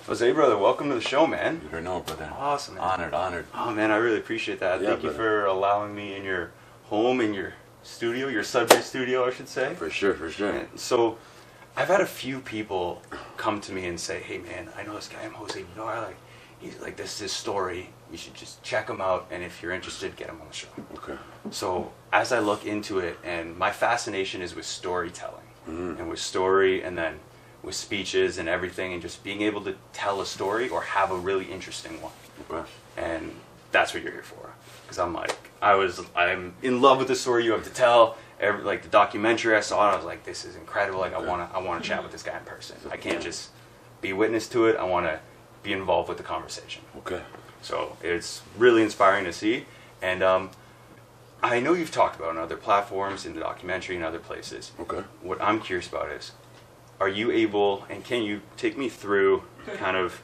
Jose, brother, welcome to the show, man. You know, brother. Awesome, man. Honored. Oh, man, I really appreciate that. Yeah, Thank you brother. for allowing me in your home, in your studio, your subject studio, I should say. For sure. And so, I've had a few people come to me and say, hey, man, I know this guy, I'm Jose Vivar, he's like, this is his story. You should just check him out, and if you're interested, get him on the show. Okay. So, as I look into it, and my fascination is with storytelling, and with story, and then with speeches and everything, and just being able to tell a story or have a really interesting one. Okay. And that's what you're here for. Because I'm in love with the story you have to tell. Like the documentary I saw, I was like, this is incredible. Like, I want to chat with this guy in person. I can't just be witness to it. I want to be involved with the conversation. Okay. So it's really inspiring to see. And I know you've talked about it on other platforms, in the documentary, and other places. Okay. What I'm curious about is, are you able, and can you take me through kind of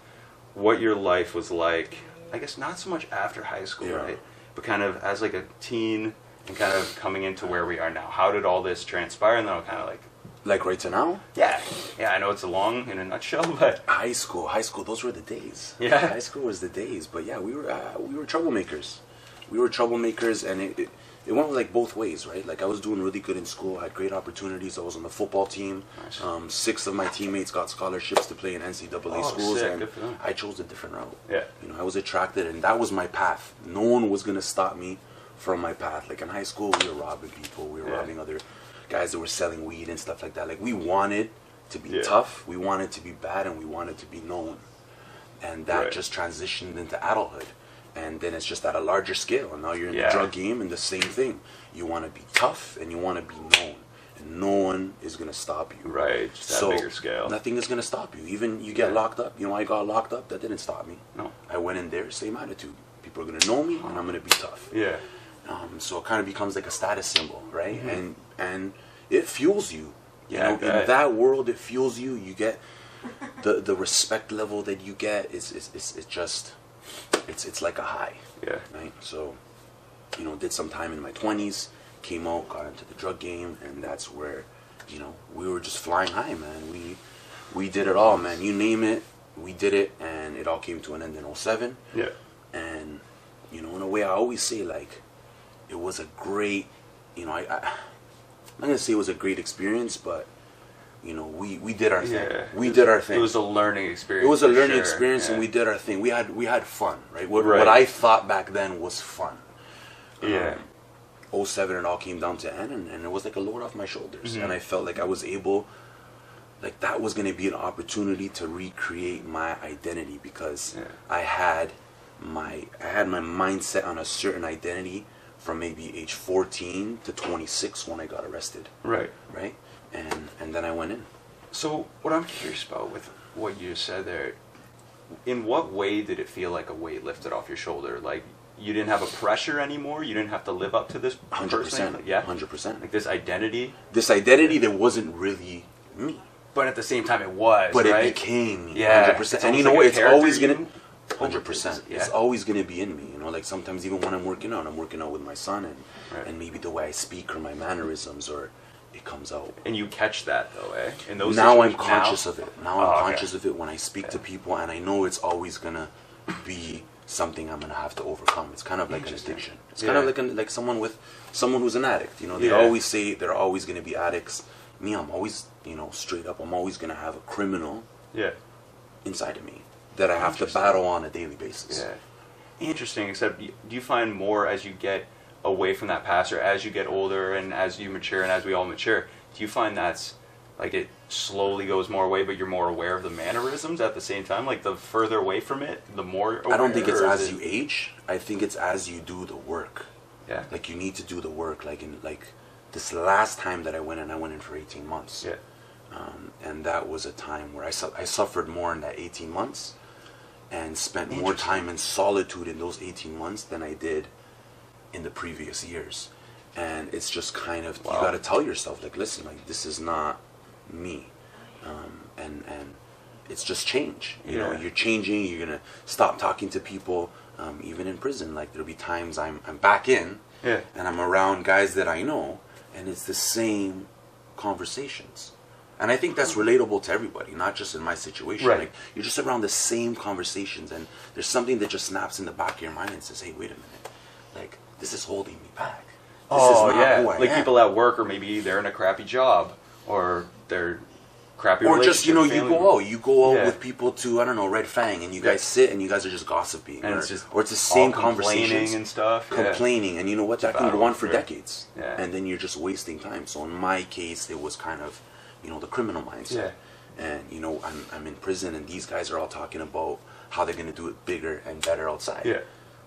what your life was like, I guess not so much after high school, right? But kind of as like a teen and kind of coming into where we are now. How did all this transpire? And then I'll kind of Like right to now? Yeah, I know it's long in a nutshell, but High school, those were the days. Yeah. High school was the days. But yeah, we were troublemakers. And it went like both ways, right? Like I was doing really good in school, I had great opportunities. I was on the football team. Nice. 6 of my teammates got scholarships to play in NCAA schools, sick. and Good for them. I chose a different route. Yeah. I was attracted, and that was my path. No one was gonna stop me from my path. Like in high school, we were robbing people, we were robbing other guys that were selling weed and stuff like that. Like we wanted to be tough, we wanted to be bad, and we wanted to be known. And that just transitioned into adulthood. And then it's just at a larger scale. And now you're in the drug game, and the same thing. You want to be tough, and you want to be known. And no one is going to stop you. Right, just at a bigger scale. Nothing is going to stop you. Even you get locked up. You know, I got locked up. That didn't stop me. No. I went in there, same attitude. People are going to know me, and I'm going to be tough. Yeah. So it kind of becomes like a status symbol, right? And it fuels you. You know, in that world, it fuels you. You get the respect level that you get. It's like a high. Yeah. Right. So, did some time in my 20s, came out, got into the drug game, and that's where, we were just flying high, man. We did it all, man. You name it, we did it, and it all came to an end in 07. Yeah. And, in a way, I always say, like, it was a great, I'm not gonna say it was a great experience, but we did our thing. We did our thing. It was a learning experience. It was a learning experience, and we did our thing. We had fun, right? What I thought back then was fun. Yeah. 07, it all came down to end, and it was like a load off my shoulders, and I felt like I was able, like that was going to be an opportunity to recreate my identity, because I had my mindset on a certain identity from maybe age 14 to 26 when I got arrested. Right. And then I went in. So what I'm curious about with what you said there, in what way did it feel like a weight lifted off your shoulder? Like you didn't have a pressure anymore? You didn't have to live up to this 100%. Like, yeah? 100%. Like this identity? This identity that wasn't really me. But at the same time it was, but right? It became me. Yeah. 100%. And you know what? It's always going to... 100%. Yeah. It's always going to be in me. Like sometimes even when I'm working out with my son, and maybe the way I speak or my mannerisms, or it comes out. And you catch that though, eh? In those now I'm conscious of it. Now I'm conscious of it when I speak to Okay. people, and I know it's always going to be something I'm going to have to overcome. It's kind of like an addiction. It's kind of like someone who's an addict. They always say they're always going to be addicts. Me, I'm always, straight up, I'm always going to have a criminal inside of me that I have to battle on a daily basis. Yeah. Interesting, except do you find more as you get away from that past, or as you get older and as you mature and as we all mature, do you find that's like it slowly goes more away, but you're more aware of the mannerisms at the same time? Like the further away from it, the more aware? I don't think it's as you age. I think it's as you do the work. Yeah. Like you need to do the work. Like this last time that I went in for 18 months. Yeah. And that was a time where I suffered more in that 18 months and spent more time in solitude in those 18 months than I did in the previous years. And it's just kind of, you got to tell yourself, like, listen, like, this is not me. And it's just change. You know, you're changing, you're going to stop talking to people, even in prison. Like, there'll be times I'm back in, and I'm around guys that I know, and it's the same conversations. And I think that's relatable to everybody, not just in my situation. Right. Like, you're just around the same conversations, and there's something that just snaps in the back of your mind and says, hey, wait a minute. Like, this is holding me back. This is not who I like am. people at work, or maybe they're in a crappy job, or they're crappy or just, relationship, you go out Yeah. with people to, I don't know, Red Fang, and you guys sit and you guys are just gossiping. And or it's just the same all complaining conversations. and stuff. Yeah. Complaining, and you know what? That can battle, go on for right. decades. Yeah. And then you're just wasting time. So in my case, it was kind of, the criminal mindset. Yeah. And, I'm in prison, and these guys are all talking about how they're going to do it bigger and better outside. Yeah.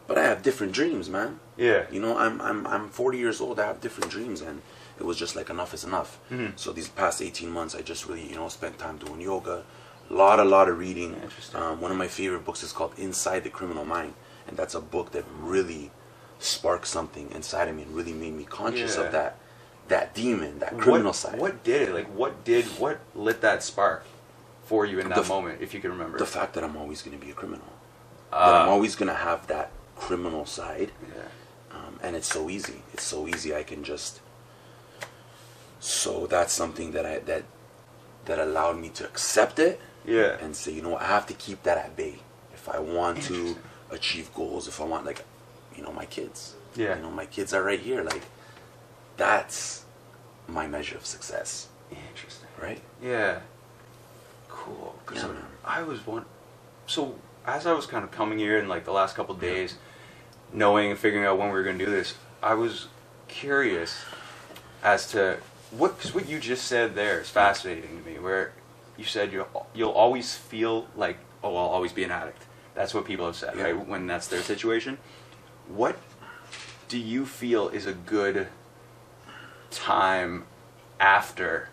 But I have different dreams, man. Yeah. I'm 40 years old. I have different dreams, and it was just like enough is enough. Mm-hmm. So these past 18 months, I just really, spent time doing yoga, a lot of reading. Interesting. One of my favorite books is called Inside the Criminal Mind, and that's a book that really sparked something inside of me and really made me conscious of that demon, that criminal side. What did it? Like, what lit that spark for you in that moment, if you can remember? The fact that I'm always going to be a criminal. That I'm always going to have that criminal side. Yeah. And it's so easy. It's so easy. I can just. So that's something that allowed me to accept it. Yeah. And say, I have to keep that at bay if I want to achieve goals. If I want, like, my kids. Yeah. My kids are right here. Like, that's my measure of success. Interesting. Right? Yeah. Cool. Yeah, man. I was one. So as I was kind of coming here in like the last couple of days, knowing and figuring out when we were going to do this, I was curious as to because what you just said there is fascinating to me. Where you said you'll always feel like, I'll always be an addict. That's what people have said, Yeah. right? When that's their situation. What do you feel is a good time after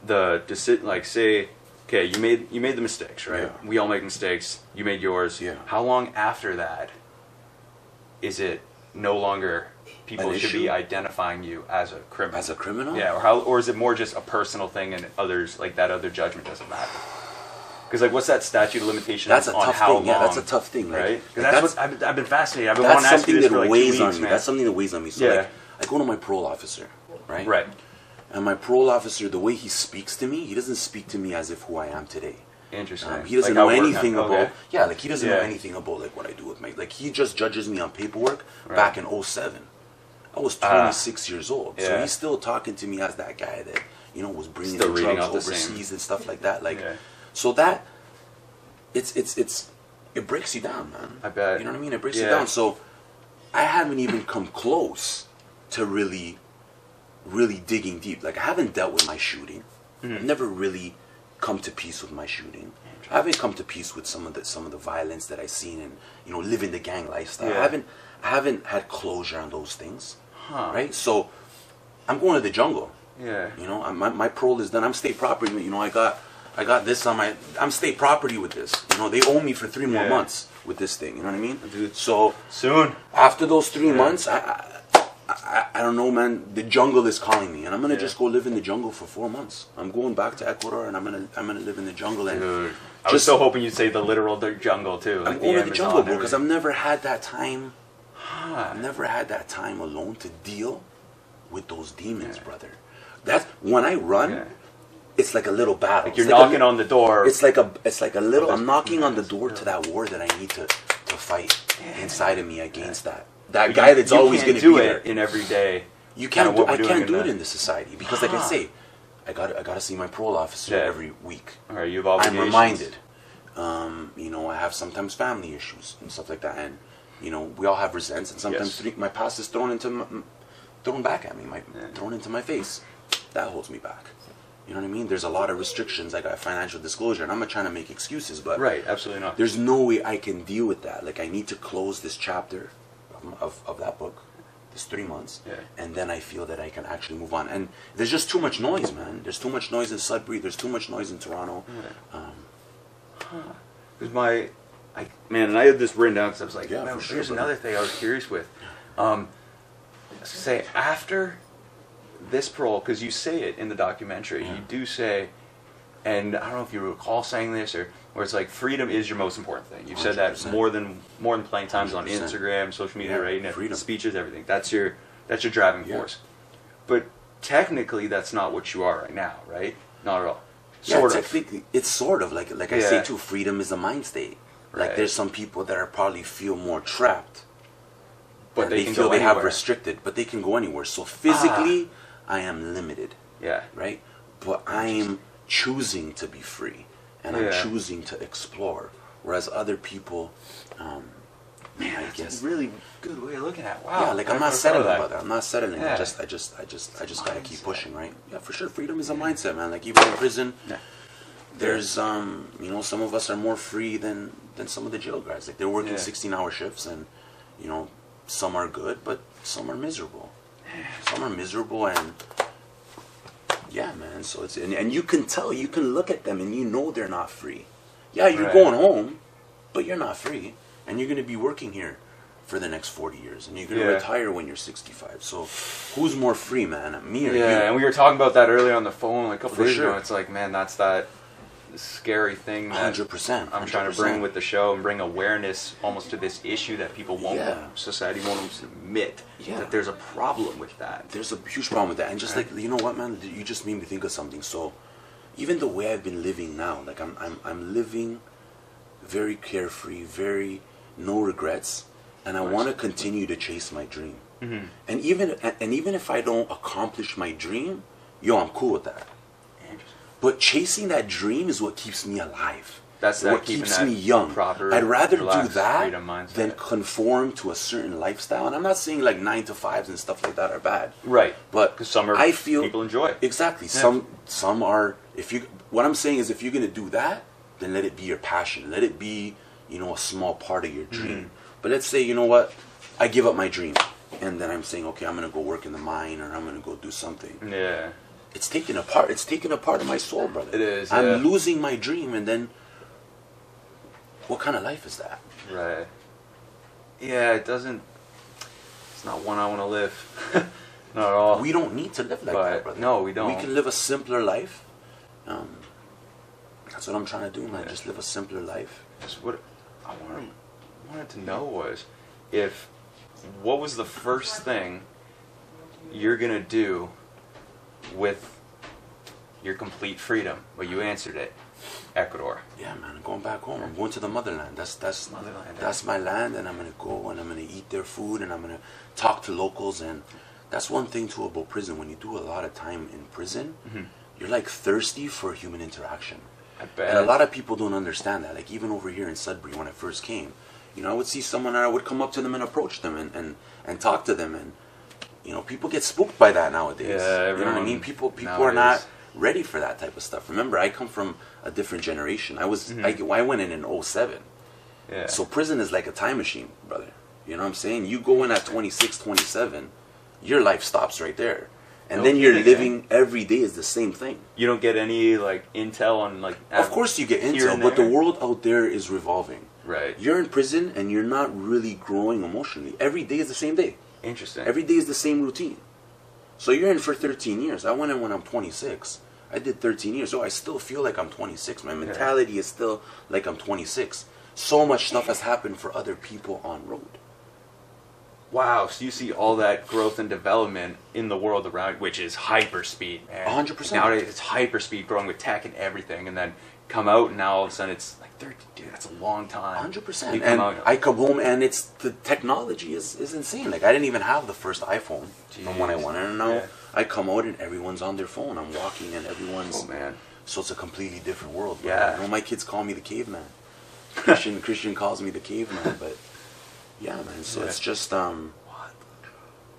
the decision? Like, say, okay, you made the mistakes, right? Yeah. We all make mistakes. You made yours. Yeah. How long after that is it no longer people should be identifying you as a criminal? As a criminal? Yeah, or is it more just a personal thing and others, like that other judgment doesn't matter? Because like, what's that statute of limitation? That's a on tough how thing. long, Yeah, that's a tough thing, like, right? Because like that's what I've been fascinated. I've been wanting to ask you this for like 2 weighs weeks, on me. man. That's something that weighs on me. So Yeah. like, I go to my parole officer, right? Right. And my parole officer, the way he speaks to me, he doesn't speak to me as if who I am today. Interesting. He doesn't Like know how it worked anything out. about. Okay. Yeah, like he doesn't know Yeah. anything about like what I do with my. Like he just judges me on paperwork Right. back in 07. I was 26 years old, so Yeah. he's still talking to me as that guy that was bringing Still in reading drugs off the same. overseas and stuff like that. Like, Yeah. so that it breaks you down, man. I bet. You know what I mean? It breaks you Yeah. down. So I haven't even come close to really digging deep. Like I haven't dealt with my shooting. I've never really come to peace with my shooting. I haven't come to peace with some of the violence that I've seen and living the gang lifestyle. Yeah. I haven't had closure on those things. Huh. Right? So I'm going to the jungle. Yeah. My parole is done. I'm state property. I got this on my. I'm state property with this. They owe me for 3 more Yeah. months with this thing. You know what I mean? Dude. So Soon. after those 3 Yeah. months, I don't know, man. The jungle is calling me, and I'm gonna Yeah. just go live in the jungle for 4 months. I'm going back to Ecuador, and I'm gonna live in the jungle. And Dude. I was so hoping you'd say the literal jungle too. I'm Like going to the Amazon jungle, and bro, because I've everything. never had that time. Huh. I've never had that time alone to deal with those demons, Yeah. brother. That's when I run. Yeah. It's like a little battle. Like you're It's like knocking on the door. It's like a little. Oh, I'm knocking on the that's- door to that war that I need to fight Yeah. inside of me against that But guy that's you always can't going to do be it there. in every day. You kind of can't do. what we're I doing can't in do it the- in this society because, like I Huh. say, I got to see my parole officer Yeah. every week. All right, you have I'm obligations. reminded. I have sometimes family issues and stuff like that, and we all have resents, and sometimes Yes. my past is thrown back at me, Yeah. thrown into my face. That holds me back. You know what I mean? There's a lot of restrictions. I got financial disclosure, and I'm not trying to make excuses, but Right, absolutely not. there's no way I can deal with that. Like I need to close this chapter of that book, this 3 months, Yeah. and then I feel that I can actually move on. And there's just too much noise, man. There's too much noise in Sudbury. There's too much noise in Toronto. Because and I had this written down because I was like, Yeah, man, for sure, here's brother. another thing I was curious with. Say after this parole, because you say it in the documentary, Yeah. you do say, and I don't know if you recall saying this or where it's like freedom is your most important thing. You've said that 100%. more than plenty of times on 100%. Instagram, social media, Yeah, right? And freedom. speeches, everything. That's your driving Yeah. force. But technically, that's not what you are right now, right? Not at all. Yeah, Sort of. technically, it's sort of like I say too. Freedom is a mind state. Like Right. there's some people that are probably feel more trapped, But and they they can feel go they have anywhere. restricted, but they can go anywhere. So physically, I am limited, Yeah. right? But I am choosing to be free, and I'm Yeah. choosing to explore. Whereas other people, Man, I that's guess, a really good way of looking at it. Wow. yeah, like I I'm never not thought settling, of that. brother. I'm not settling. Yeah. I just gotta keep Mindset. pushing, right? Yeah, for sure. Freedom is a mindset, man. Like even in prison, Yeah. there's you know, some of us are more free than some of the jail guys. Like they're working Yeah. 16-hour shifts, and you know, some are good, but some are miserable. Some are miserable, and yeah, man. So it's and you can tell, you can look at them, and you know they're not free. Yeah, you're Right. going home, but you're not free, and you're gonna be working here for the next 40 years, and you're gonna Yeah. retire when you're 65. So, who's more free, man? Me or Yeah, you? and we were talking about that earlier on the phone like a couple For days sure. ago. It's like, man, that's that scary thing that 100%. I'm trying to bring with the show and bring awareness almost to this issue that people won't, Yeah. society won't admit Yeah. that there's a problem with that. There's a huge problem with that, and just Right. like, you know what, man, you just made me think of something. So, even the way I've been living now, like I'm living very carefree, very no regrets, and I Nice. want to continue to chase my dream. Mm-hmm. And even if I don't accomplish my dream, yo, I'm cool with that. But chasing that dream is what keeps me alive. That's that what keeping keeps that me young. proper, I'd rather do relaxed, that freedom mindset. than conform to a certain lifestyle. And I'm not saying like 9 to 5s and stuff like that are bad. Right. But 'Cause some are I feel people enjoy. Exactly. Yeah. Some are, if you, what I'm saying is if you're gonna do that, then let it be your passion. Let it be, you know, a small part of your dream. But let's say, you know what, I give up my dream, and then I'm saying, okay, I'm gonna go work in the mine, or I'm gonna go do something. Yeah. It's taking a part. It's taking a part of my soul, brother. It is, I'm yeah. losing my dream, and then what kind of life is that? Right. Yeah, it doesn't. It's not one I want to live. Not at all. We don't need to live like But, that, brother. no, we don't. We can live a simpler life. That's what I'm trying to do, man. Yeah. Just live a simpler life. Just what I wanted to know was if what was the first thing you're gonna do with your complete freedom? Well, you answered it. Ecuador. Yeah, man. I'm going back home. I'm going to the motherland. That's Motherland, that's my land, and I'm gonna go and I'm gonna eat their food, and I'm gonna talk to locals. And that's one thing too about prison. When you do a lot of time in prison, you're like thirsty for human interaction. I bet. And a lot of people don't understand that. Like even over here in Sudbury, when I first came, you know, I would see someone and I would come up to them and approach them and talk to them, and you know, people get spooked by that nowadays. Yeah, you know what I everyone mean? People are nowadays. not ready for that type of stuff. Remember, I come from a different generation. I went in 07. Yeah. So prison is like a time machine, brother. You know what I'm saying? You go in at 26, 27, your life stops right there. And No then you're kidding, living every day is the same thing. You don't get any like intel on like. Of course you get here intel, and but the there. world out there is revolving. Right. You're in prison and you're not really growing emotionally. Every day is the same day. Interesting. Every day is the same routine. So you're in for 13 years. I went in when I'm 26. I did 13 years. So I still feel like I'm 26. My mentality is still like I'm 26. So much stuff has happened for other people on road. Wow, so you see all that growth and development in the world around, which is hyperspeed, man. 100%. Nowadays, it's hyperspeed, growing with tech and everything, and then come out, and now all of a sudden it's like 30. Dude, that's a long time. 100%. You come And out, I come home and it's the technology is insane. Like I didn't even have the first iPhone from when I went in. And now Yeah. I come out and everyone's on their phone. I'm walking and everyone's. Oh man. So it's a completely different world. Bro. Yeah. You know, my kids call me the caveman. Christian calls me the caveman, but yeah, man. So Yeah. it's just What?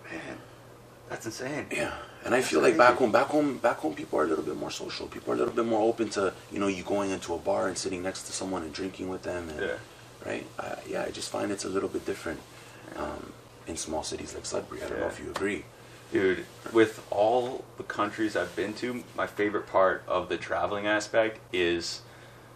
Man, that's insane. yeah. And I feel like back home, people are a little bit more social. People are a little bit more open to, you know, you going into a bar and sitting next to someone and drinking with them. And, Yeah. Right? I just find it's a little bit different in small cities like Sudbury. I don't know Yeah. if you agree. Dude, with all the countries I've been to, my favorite part of the traveling aspect is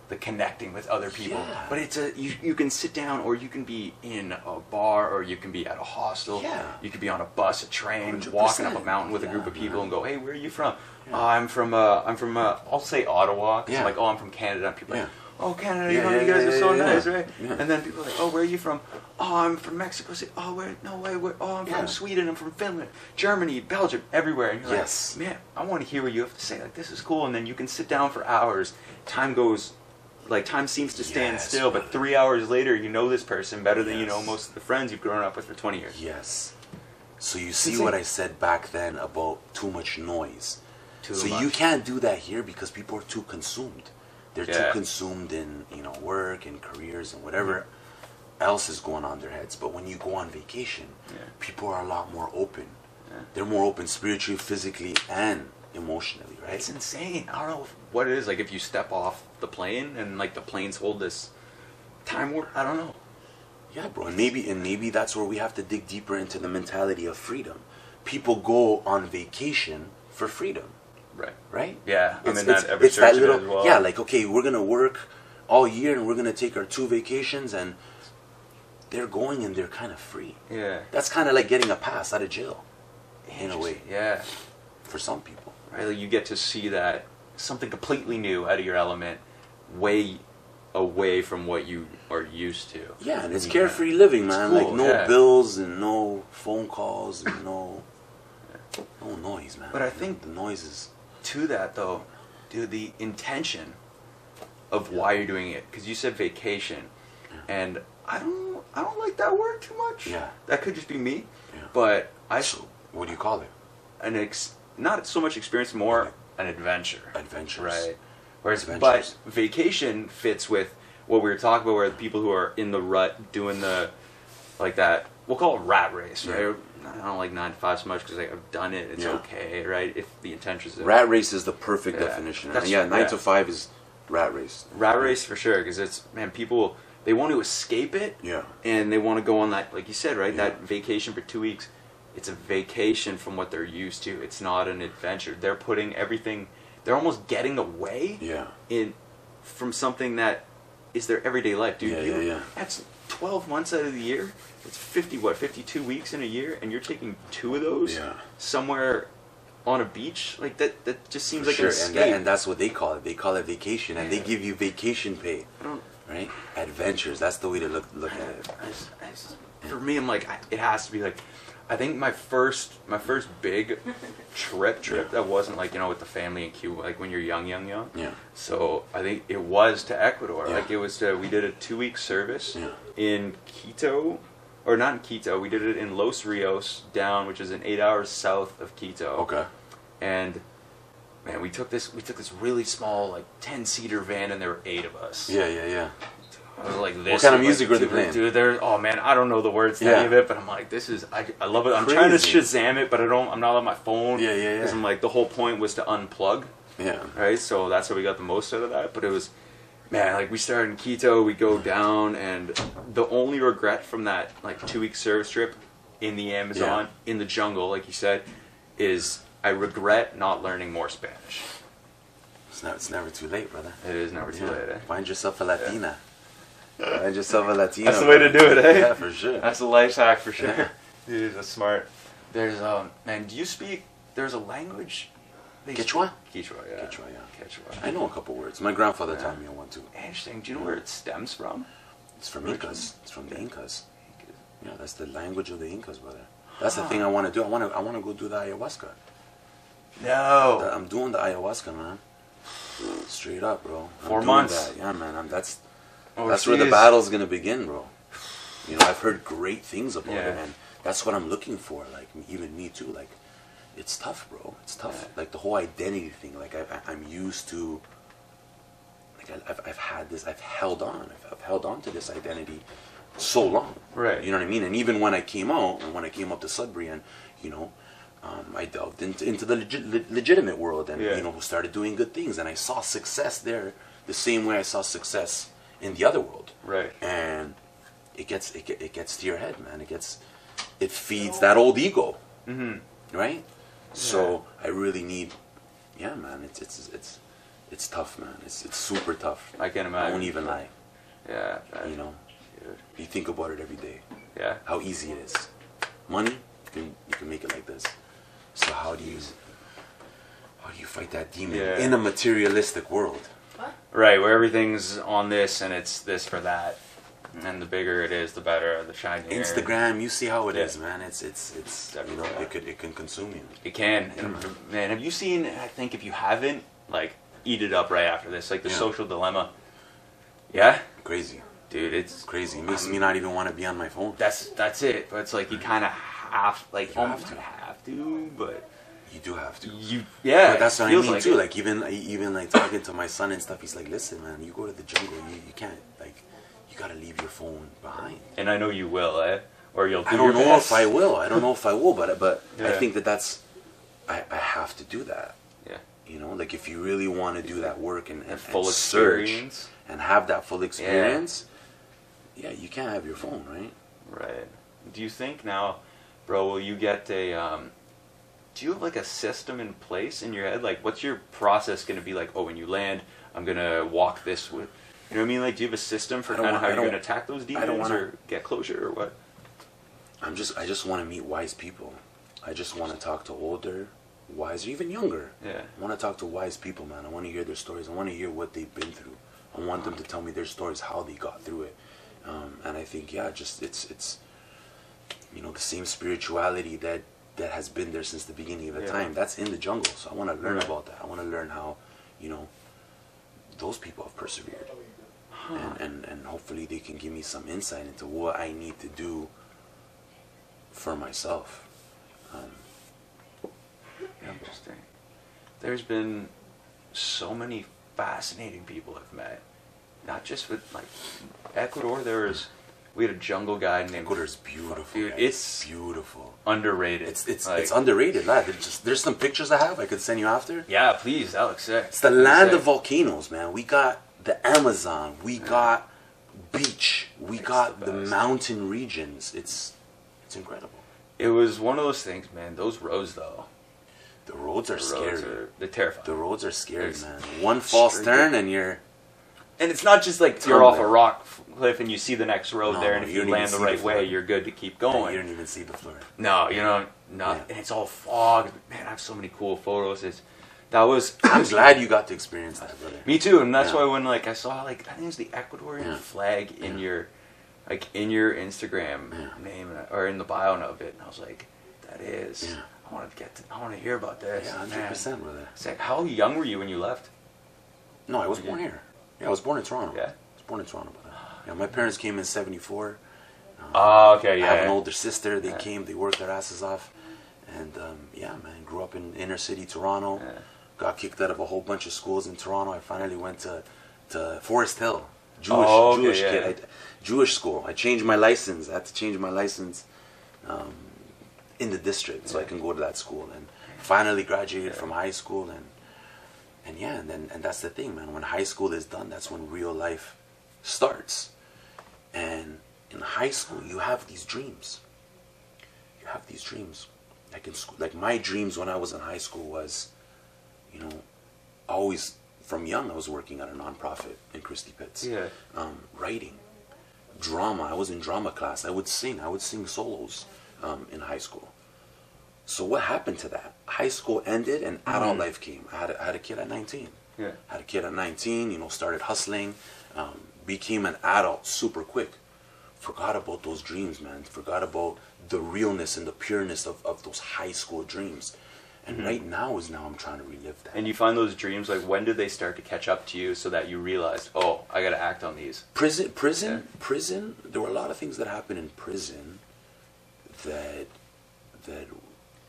the connecting with other people. Yeah. But it's you can sit down, or you can be in a bar, or you can be at a hostel. Yeah. You could be on a bus, a train, 100%. walking up a mountain with a group Yeah, of people, man. and go, "Hey, where are you from?" Yeah. I'm from I'll say Ottawa. 'Cause Yeah. I'm like, "Oh, I'm from Canada." And people are Yeah. like, oh, Canada, you guys are so nice, right? Yeah. And then people are like, oh, where are you from? Oh, I'm from Mexico City. Oh, where? No way. Where? Oh, I'm from Sweden. I'm from Finland, Germany, Belgium, everywhere. And you're like, man, I want to hear what you have to say. Like, this is cool. And then you can sit down for hours. Time seems to stand still, but 3 hours later, you know this person better than you know most of the friends you've grown up with for 20 years. Yes. So you see what I said back then about too much noise. You can't do that here because people are too consumed. They're too consumed in, work and careers and whatever else is going on in their heads. But when you go on vacation, people are a lot more open. Yeah. They're more open spiritually, physically, and emotionally, right? It's insane. I don't know what it is. Like, if you step off the plane and, like, the planes hold this time warp, I don't know. Yeah, bro. And maybe that's where we have to dig deeper into the mentality of freedom. People go on vacation for freedom. Right? Yeah. It's that little, as well. Yeah, like, okay, we're going to work all year and we're going to take our 2 vacations, and they're going and they're kind of free. Yeah. That's kind of like getting a pass out of jail, in a way. Yeah. For some people. Right? Like, you get to see that something completely new out of your element, way away from what you are used to. Yeah, and it's carefree living, man. Cool, like, no bills and no phone calls and no noise, man. But I think the noise is... To that, though, dude, the intention of why you're doing it, because you said vacation, and I don't like that word too much. Yeah, that could just be me. Yeah. But So what do you call it? Not so much experience, more an adventure. Adventures, right? But vacation fits with what we were talking about, where the people who are in the rut doing that. We'll call it rat race, right? I don't like 9 to 5 so much because I've done it. It's okay, right? If the intention is... Rat race is the perfect definition. 9 to 5 is rat race. Rat race for sure, because it's, man, people, they want to escape it. Yeah. And they want to go on that, like you said, right? That vacation for 2 weeks. It's a vacation from what they're used to. It's not an adventure. They're putting everything... They're almost getting away from something that is their everyday life, dude. That's 12 months out of the year. It's 52 weeks in a year, and you're taking 2 of those somewhere on a beach? Like, that just seems like an escape. And that's what they call it. They call it vacation, and they give you vacation pay. Right? Adventures. That's the way to look at it. For me, I'm like, it has to be like, I think my first big trip that wasn't like, with the family in Cuba, like when you're young. Yeah. So I think it was to Ecuador. Yeah. Like it was we did a 2-week service in Quito, or not in Quito. We did it in Los Rios down, which is an 8 hours south of Quito. Okay. And man, we took this really small, like 10-seater van, and there were 8 of us. Yeah. I was like, this. What kind of music were they playing? Dude, I don't know the words to any of it, but I'm like, this is, I love it. I'm trying to Shazam it, but I'm not on my phone. Yeah. Because I'm like, the whole point was to unplug. Yeah. Right? So that's how we got the most out of that. But it was, man, like we started in Quito, we go down, and the only regret from that, like 2-week service trip in the Amazon, in the jungle, like you said, is I regret not learning more Spanish. It's never too late, brother. It is never too late, eh? Find yourself a Latina. Find yourself a Latino. That's the way to do it, eh? Yeah, for sure. That's a life hack for sure. Yeah. Dude, that's smart. There's man, do you speak? There's a language. Quechua? Quechua, yeah. Quechua. I know a couple words. My grandfather taught me one too. Interesting. Do you know where it stems from? It's from Incas. It's from the Incas. Yeah, that's the language of the Incas, brother. That's the thing I want to do. I want to go do the ayahuasca. No. I'm doing the ayahuasca, man. Straight up, bro. 4 months. Yeah, man. That's where the battle's gonna begin, bro. I've heard great things about it, and that's what I'm looking for. Like, even me too. Like, it's tough, bro. It's tough. Yeah. Like the whole identity thing. Like I'm used to. Like I've had this. I've held on to this identity so long. Right. You know what I mean? And even when I came out, and when I came up to Sudbury, and I delved into the legitimate world, and started doing good things, and I saw success there the same way I saw success in the other world. Right. And it gets to your head, man. It feeds that old ego. Mm-hmm. Right? Yeah. So I really need, man, it's tough, man. It's super tough. I can imagine. I won't even lie. Yeah. You think about it every day. Yeah. How easy it is. Money, you can make it like this. So how do you fight that demon in a materialistic world? What? Right, where everything's on this and it's this for that. And the bigger it is, the better, the shinier. Instagram, you see how it is, man. It's you know, everywhere. it can consume you. It can. And, man, have you seen, I think if you haven't, like, eat it up right after this, like the Social Dilemma. Yeah? Crazy. Dude, it's crazy. It makes me not even want to be on my phone. That's it. But it's like you kind of have, like, almost have to, but you do have to. But that's what I mean too. Like even like talking to my son and stuff, he's like, listen, man, you go to the jungle, you can't, like, you gotta leave your phone behind. And I know you will, or you'll do I don't your know best. if I will. I don't know if I will, but I think that's I have to do that. Yeah. You know, like if you really want to do that work and full search experience and have that full experience, yeah, you can't have your phone, right? Right. Do you think now, bro, will you get a do you have like a system in place in your head? Like what's your process going to be like? Oh, when you land, I'm going to walk this with, you know what I mean? Like do you have a system for kind of how you're going to attack those demons or get closure or what? I just want to meet wise people. I just want to talk to older, wiser, even younger. Yeah. I want to talk to wise people, man. I want to hear their stories. I want to hear what they've been through. I want them to tell me their stories, how they got through it. And I think, just it's you know, the same spirituality that has been there since the beginning of the time. That's in the jungle. So I want to learn about that. I want to learn how, you know, those people have persevered. And hopefully they can give me some insight into what I need to do for myself. Interesting. There's been so many fascinating people I've met. Not just with like Ecuador. We had a jungle guide named. Ecuador's beautiful. Dude, guys. it's beautiful. Underrated. It's underrated, lad. There's some pictures I have. I could send you after. Yeah, please. That looks sick. It's the land of volcanoes, man. We got the Amazon. We got beach. We got the mountain regions. It's incredible. It was one of those things, man. Those roads, though. The roads are scary. They're terrifying. The roads are scary, man. One false turn and you're... And it's not just like you're off a rock cliff and you see the next road there, and if you land the right way, you're good to keep going. You don't even see the floor. No, you know, and it's all fog. Man, I have so many cool photos. I'm glad you got to experience that, brother. Me too, and that's why when like I saw like I think it was the Ecuadorian flag in your Instagram name or in the bio of it, and I was like, that is. Yeah. I want to hear about this. Yeah, 100%, brother. It's like, how young were you when you left? No, I was born here. Yeah, I was born in Toronto. Yeah? I was born in Toronto, brother. Yeah, my parents came in '74. Okay, yeah. I have an older sister. They came. They worked their asses off, and man, grew up in inner city Toronto. Yeah. Got kicked out of a whole bunch of schools in Toronto. I finally went to Forest Hill, Jewish kid, Jewish school. I changed my license. I had to change my license in the district so I can go to that school, and finally graduated from high school, and that's the thing, man. When high school is done, that's when real life starts. And in high school, you have these dreams. You have these dreams. Like in school, like my dreams when I was in high school was, you know, always from young I was working at a nonprofit in Christie Pitts. Yeah. Writing, drama. I was in drama class. I would sing solos in high school. So what happened to that? High school ended and adult life came. I had a kid at 19. Yeah. Had a kid at 19, you know, started hustling, became an adult super quick. Forgot about those dreams, man. Forgot about the realness and the pureness of those high school dreams. And right now I'm trying to relive that. And you find those dreams, like when did they start to catch up to you so that you realized, oh, I got to act on these? Prison, there were a lot of things that happened in prison that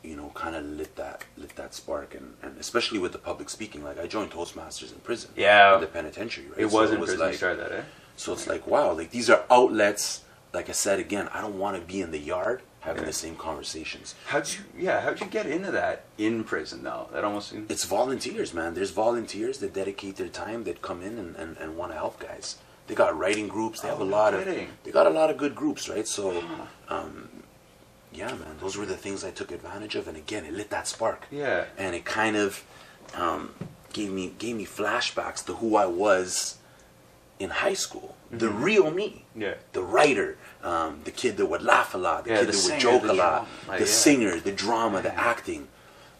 you know, kind of lit that spark, and especially with the public speaking. Like I joined Toastmasters in prison, in the penitentiary. Right? It was in prison. Like, you started that, eh? So it's like, wow, like these are outlets. Like I said again, I don't want to be in the yard having the same conversations. How'd you get into that in prison though? That almost seems... It's volunteers, man. There's volunteers that dedicate their time, that come in and want to help guys. They got writing groups. They have they got a lot of good groups, right? So. Yeah, man, those were the things I took advantage of, and again, it lit that spark. Yeah. And it kind of gave me flashbacks to who I was in high school. The real me. Yeah. The writer, the kid that would laugh a lot, the kid that would joke a lot, the singer, the drama, the acting.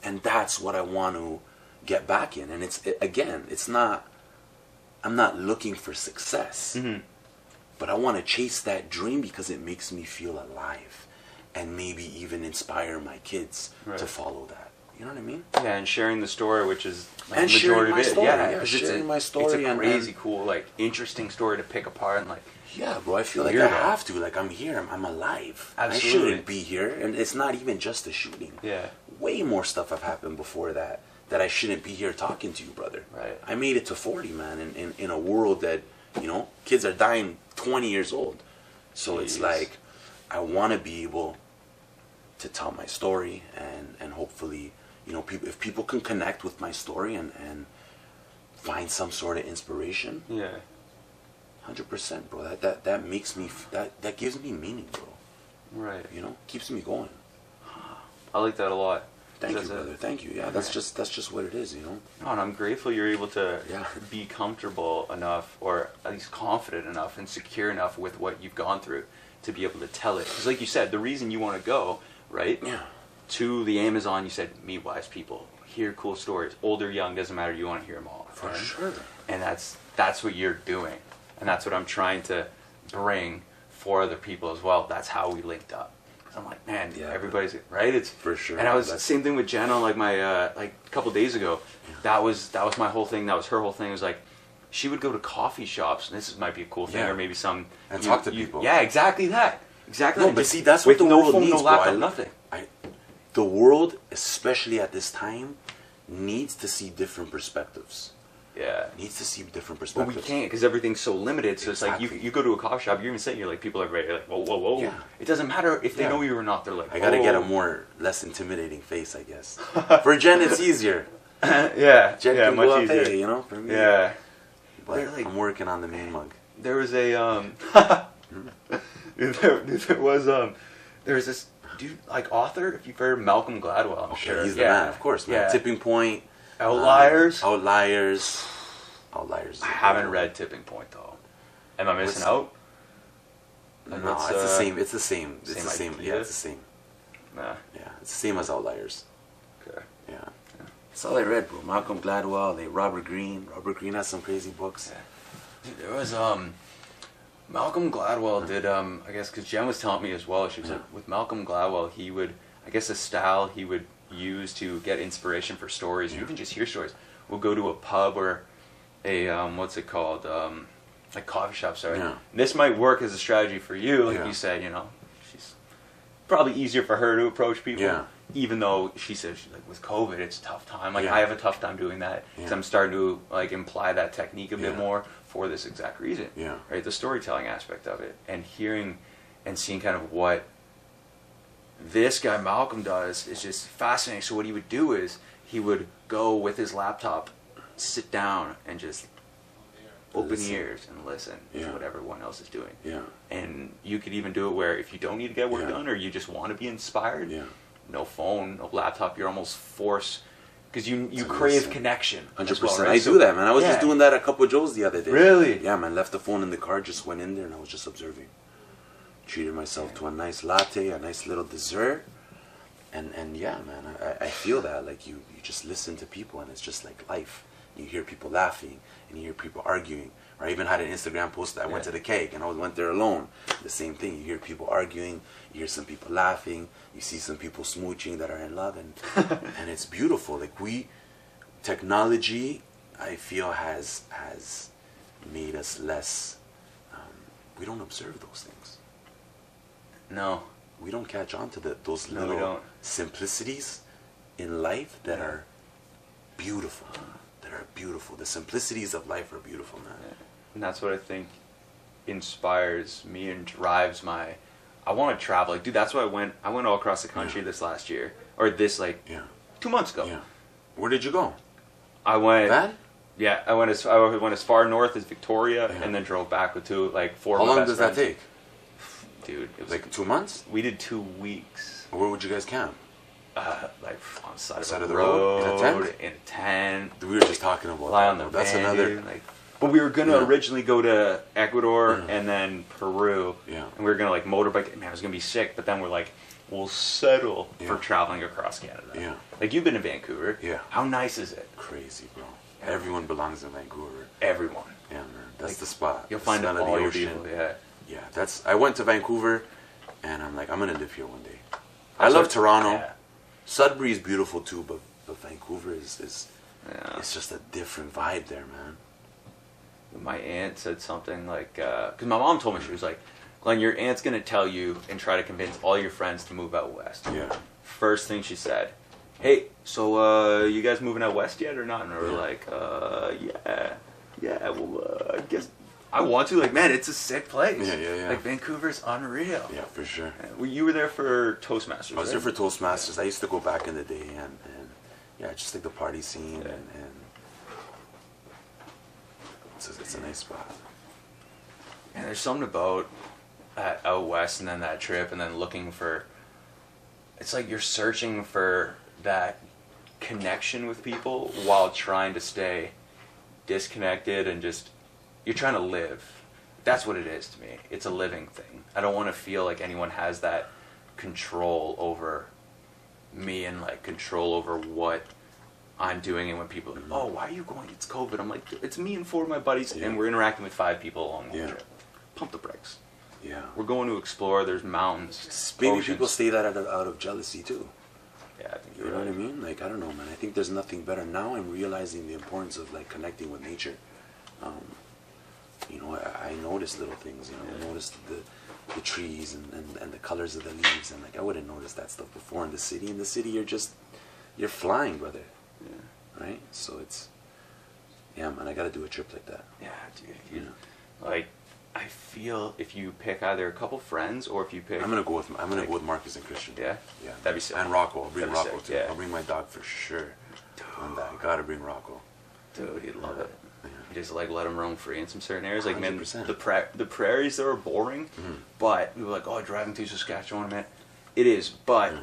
And that's what I want to get back in. And it's not I'm not looking for success. Mm-hmm. But I want to chase that dream because it makes me feel alive, and maybe even inspire my kids to follow that. You know what I mean? Yeah, and sharing the story, which is like and the majority sharing my of it. story. Yeah, sharing my story. It's a crazy cool, like interesting story to pick apart and like. Yeah, bro. I feel like I have to. Like I'm here. I'm alive. Absolutely. I shouldn't be here, and it's not even just the shooting. Yeah. Way more stuff have happened before that I shouldn't be here talking to you, brother. Right. I made it to 40, man, in a world that, you know, kids are dying 20 years old. So it's like, I want to be able to tell my story and hopefully, you know, if people can connect with my story and find some sort of inspiration. Yeah. 100%, bro. That makes me, that gives me meaning, bro. Right. You know, keeps me going. I like that a lot. Thank you, brother. Thank you. Yeah, that's just what it is, you know. Oh, and I'm grateful you're able to be comfortable enough, or at least confident enough and secure enough with what you've gone through to be able to tell it. Because, like you said, the reason you want to go, right? Yeah. To the Amazon, you said meet wise people, hear cool stories, old or young, doesn't matter. You want to hear them all. For sure. And that's what you're doing, and that's what I'm trying to bring for other people as well. That's how we linked up. I'm like, man, everybody's right. It's for sure. And I was same thing with Jen on like my like a couple days ago. Yeah. That was my whole thing. That was her whole thing. It was like she would go to coffee shops. And this might be a cool thing, or maybe some and talk to people. Yeah, exactly that. Exactly. No, but see, that's what the world needs, no laptop, bro. Nothing. The world, especially at this time, needs to see different perspectives. Yeah. Needs to see different perspectives. But we can't because everything's so limited. So it's like you go to a coffee shop, you're even saying, you're like, people are very like, whoa, whoa, whoa. Yeah. It doesn't matter if they know you or not. They're like, I gotta get a less intimidating face, I guess. For Jen, it's easier. Jen can much go easier. You know, for me. Yeah. But like, I'm working on the main mug. There was a there was this dude, like author, if you've heard Malcolm Gladwell, I'm sure. He's the man, of course, man. Tipping Point. Outliers. Outliers. I haven't read Tipping Point though. Am I missing out? Like no, it's the same. It's the same. It's the same. Idea? Yeah, it's the same. Nah. Yeah, it's the same as Outliers. Okay. Yeah. That's all I read, bro. Malcolm Gladwell, Robert Greene. Robert Greene has some crazy books. Yeah. Dude, there was Malcolm Gladwell did I guess because Jen was telling me as well. She was like, with Malcolm Gladwell, he would, I guess, a style he would use to get inspiration for stories, or even just hear stories. We'll go to a pub or a what's it called, like coffee shop. Sorry, this might work as a strategy for you, like you said. You know, she's probably easier for her to approach people. Yeah. Even though she says like with COVID, it's a tough time. Like I have a tough time doing that because I'm starting to like imply that technique a bit more for this exact reason. Yeah. Right, the storytelling aspect of it, and hearing and seeing kind of what this guy Malcolm does is just fascinating. So what he would do is he would go with his laptop, sit down, and just open ears and listen to what everyone else is doing. Yeah. And you could even do it where if you don't need to get work done or you just want to be inspired, no phone, no laptop, you're almost forced because you crave connection. 100%. Well, right? I do that, man. I was just doing that at Couple of Joe's the other day. Really? Yeah, man. Left the phone in the car, just went in there, and I was just observing. Treated myself to a nice latte, a nice little dessert, and yeah, man, I feel that. Like you just listen to people, and it's just like life. You hear people laughing, and you hear people arguing. Or I even had an Instagram post that I went to the cake, and I went there alone. The same thing. You hear people arguing, you hear some people laughing, you see some people smooching that are in love, and and it's beautiful. Like technology, I feel has made us less. We don't observe those things. No. We don't catch on to those little simplicities in life that are beautiful. That are beautiful. The simplicities of life are beautiful, man. Yeah. And that's what I think inspires me and drives my... I want to travel. Like, dude, that's why I went all across the country this last year. Or this, 2 months ago. Yeah. Where did you go? I went... Van? Yeah, I went as far north as Victoria and then drove back with 4 of my best friends. How long does that take? Dude, it was like 2 months? We did 2 weeks. Where would you guys camp? Like on the side of the road, in a tent. We were just talking about lie on the that's van, another. Dude, but we were gonna originally go to Ecuador and then Peru. Yeah. And we were gonna motorbike. Man, it was gonna be sick. But then we're like, we'll settle for traveling across Canada. Yeah. Like you've been to Vancouver. Yeah. How nice is it? Crazy, bro. Everyone belongs in Vancouver. Everyone. Yeah. That's like, the spot. You'll The find smell of all the your ocean. people. Yeah. Yeah, I went to Vancouver, and I'm like, I'm gonna live here one day. I love Toronto. Yeah. Sudbury is beautiful too, but Vancouver is Yeah. it's just a different vibe there, man. My aunt said something like, because my mom told me, she was like, Glenn, your aunt's gonna tell you and try to convince all your friends to move out west. Yeah. First thing she said, hey, so you guys moving out west yet or not? And we were like, yeah, well, I guess I want to. Like, man, it's a sick place. Yeah. Like, Vancouver's unreal. Yeah, for sure. Well, you were there for Toastmasters, I was there for Toastmasters. I used to go back in the day, and yeah, just like the party scene, Yeah. and it's a nice spot. And there's something about out west and then that trip and then looking for, it's like you're searching for that connection with people while trying to stay disconnected and just, you're trying to live. That's what it is to me. It's a living thing. I don't want to feel like anyone has that control over me and like control over what I'm doing. And when people are like, oh, why are you going? It's COVID. I'm like, it's me and 4 of my buddies, and we're interacting with 5 people along the trip. Pump the brakes. Yeah. We're going to explore. There's mountains. Maybe oceans. people say that out of jealousy too. Yeah, I think You you're know right. what I mean? Like, I don't know, man. I think there's nothing better. Now I'm realizing the importance of like connecting with nature. You know, I notice little things. You know, I noticed the trees and the colors of the leaves, and like I wouldn't notice that stuff before in the city. In the city, you're flying, brother. Yeah. Right? So yeah, man. I got to do a trip like that. Yeah, dude. Like, I feel if you pick either a couple friends or if you pick, I'm gonna go with Marcus and Christian. Yeah, Yeah. that'd be sick. And Rocco. I'll bring That'd be Rocco sick, too. yeah. I'll bring my dog for sure. On that, I gotta bring Rocco. Dude, you'd love it. Yeah. You just like let them roam free in some certain areas. Like, man, 100%. the prairies there are boring, but we were like, oh, driving through Saskatchewan, man, it is. But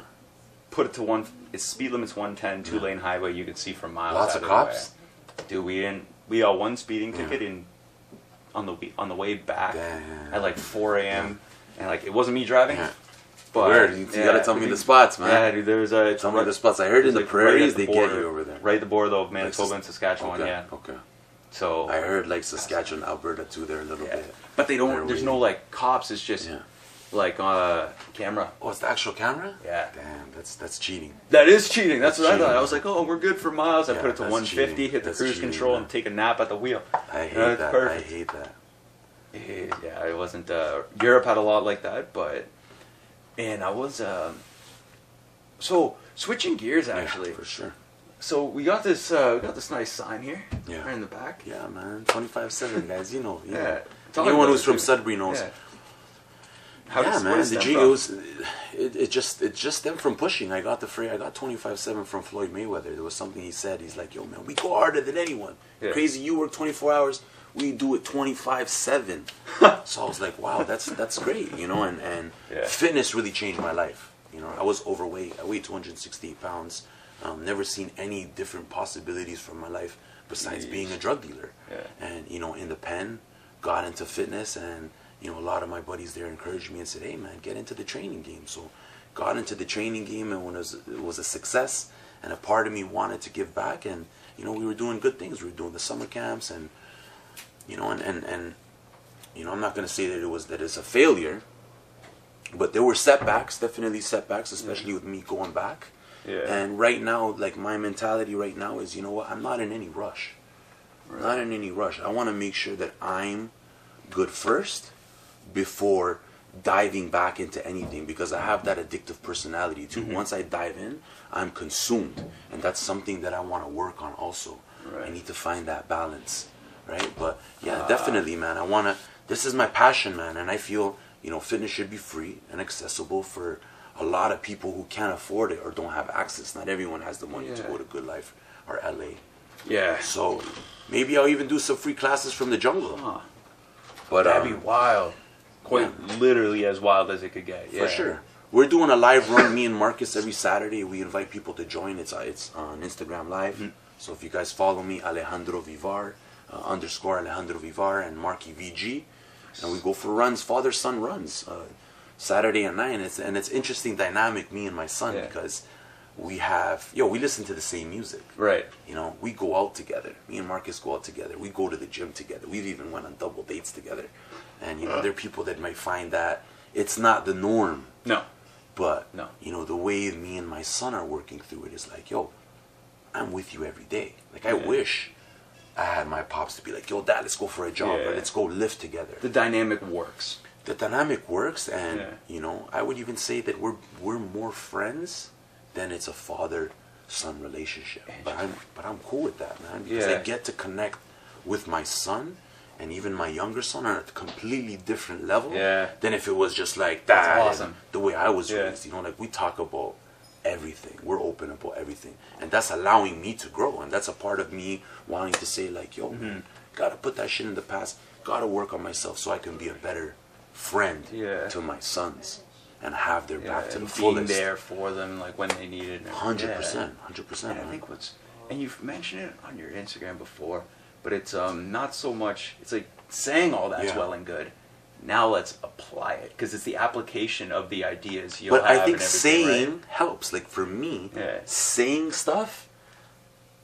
put it to one. Its speed limit's 110, 2-lane highway. You can see for miles. Lots of either cops? way. Dude, we got one speeding ticket on the way back Damn. at like 4 a.m. and like it wasn't me driving. Yeah. But Weird. You gotta tell me the spots, man. Yeah, dude. There's a Tell me the spots. I heard in the like, prairies at the they get border, you over there. right at the border though of Like Manitoba and Saskatchewan. Okay. Yeah. Okay. So I heard like Saskatchewan, Alberta too. There a little yeah. bit. But they don't. They're There's waiting. no like cops. It's just Yeah. like camera. Oh, it's the actual camera? Yeah. Damn, that's cheating. That is cheating. That's what I cheating. thought. I was like, oh, we're good for miles. I Yeah, put it to that's 150, cheating. hit the That's cruise cheating, control, man. and take a nap at the wheel. I hate That's that. perfect. I hate that. Yeah, it wasn't. Europe had a lot like that, but man, I was. So switching gears, actually. Yeah, for sure. So we got this nice sign here, Yeah. right in the back. Yeah, man. 25/7, guys. You know. Yeah. Anyone who's from Sudbury knows. Yeah. Yeah, what man. does The that G from? it just stemmed from pushing. I got 25/7 from Floyd Mayweather. There was something he said. He's like, "Yo, man, we go harder than anyone. Yeah. Crazy, you work 24 hours. We do it 25/7." So I was like, "Wow, that's great," you know. And Yeah. fitness really changed my life. You know, I was overweight. I weighed 268 pounds. Never seen any different possibilities for my life besides being a drug dealer. Yeah. And you know, in the pen, got into fitness, and you know, a lot of my buddies there encouraged me and said, "Hey, man, get into the training game." So, got into the training game, and when it was a success, and a part of me wanted to give back, and you know, we were doing good things. We were doing the summer camps, and you know, and you know, I'm not going to say that it's a failure, but there were setbacks, definitely setbacks, especially with me going back. Yeah. And right now, like my mentality right now is, you know what? I'm not in any rush. Right. Not in any rush. I want to make sure that I'm good first before diving back into anything, because I have that addictive personality too. Once I dive in, I'm consumed, and that's something that I want to work on also. Right. I need to find that balance, right? But yeah, definitely, man. This is my passion, man, and I feel, you know, fitness should be free and accessible for a lot of people who can't afford it or don't have access. Not everyone has the money to go to Good Life or LA. Yeah. So maybe I'll even do some free classes from the jungle. Huh. But That'd be wild. Quite literally as wild as it could get. Yeah. for sure. We're doing a live run, me and Marcus, every Saturday. We invite people to join. It's on Instagram Live. So if you guys follow me, Alejandro Vivar, _ Alejandro Vivar, and Marky VG, and we go for runs, father-son runs, Saturday at 9. It's interesting dynamic, me and my son, because we listen to the same music. Right. You know, we go out together. Me and Marcus go out together. We go to the gym together. We've even went on double dates together. And, you know, there are people that might find that it's not the norm. No. But, no. You know, the way me and my son are working through it is like, yo, I'm with you every day. Like, I wish I had my pops to be like, yo, Dad, let's go for a jog. Or let's go lift together. The dynamic works. The dynamic works. And, you know, I would even say that we're more friends than it's a father-son relationship. But I'm cool with that, man. Because I get to connect with my son and even my younger son on a completely different level than if it was just like that. Awesome. The way I was raised, you know, like we talk about everything. We're open about everything. And that's allowing me to grow. And that's a part of me wanting to say like, yo, man, gotta put that shit in the past. Gotta work on myself so I can be a better friend to my sons and have their back to the fullest. Being there for them like when they need it. 100%. And I think and you've mentioned it on your Instagram before, but it's not so much, it's like saying all that's well and good. Now let's apply it, because it's the application of the ideas you'll have. But I think saying right? helps. Like for me, saying stuff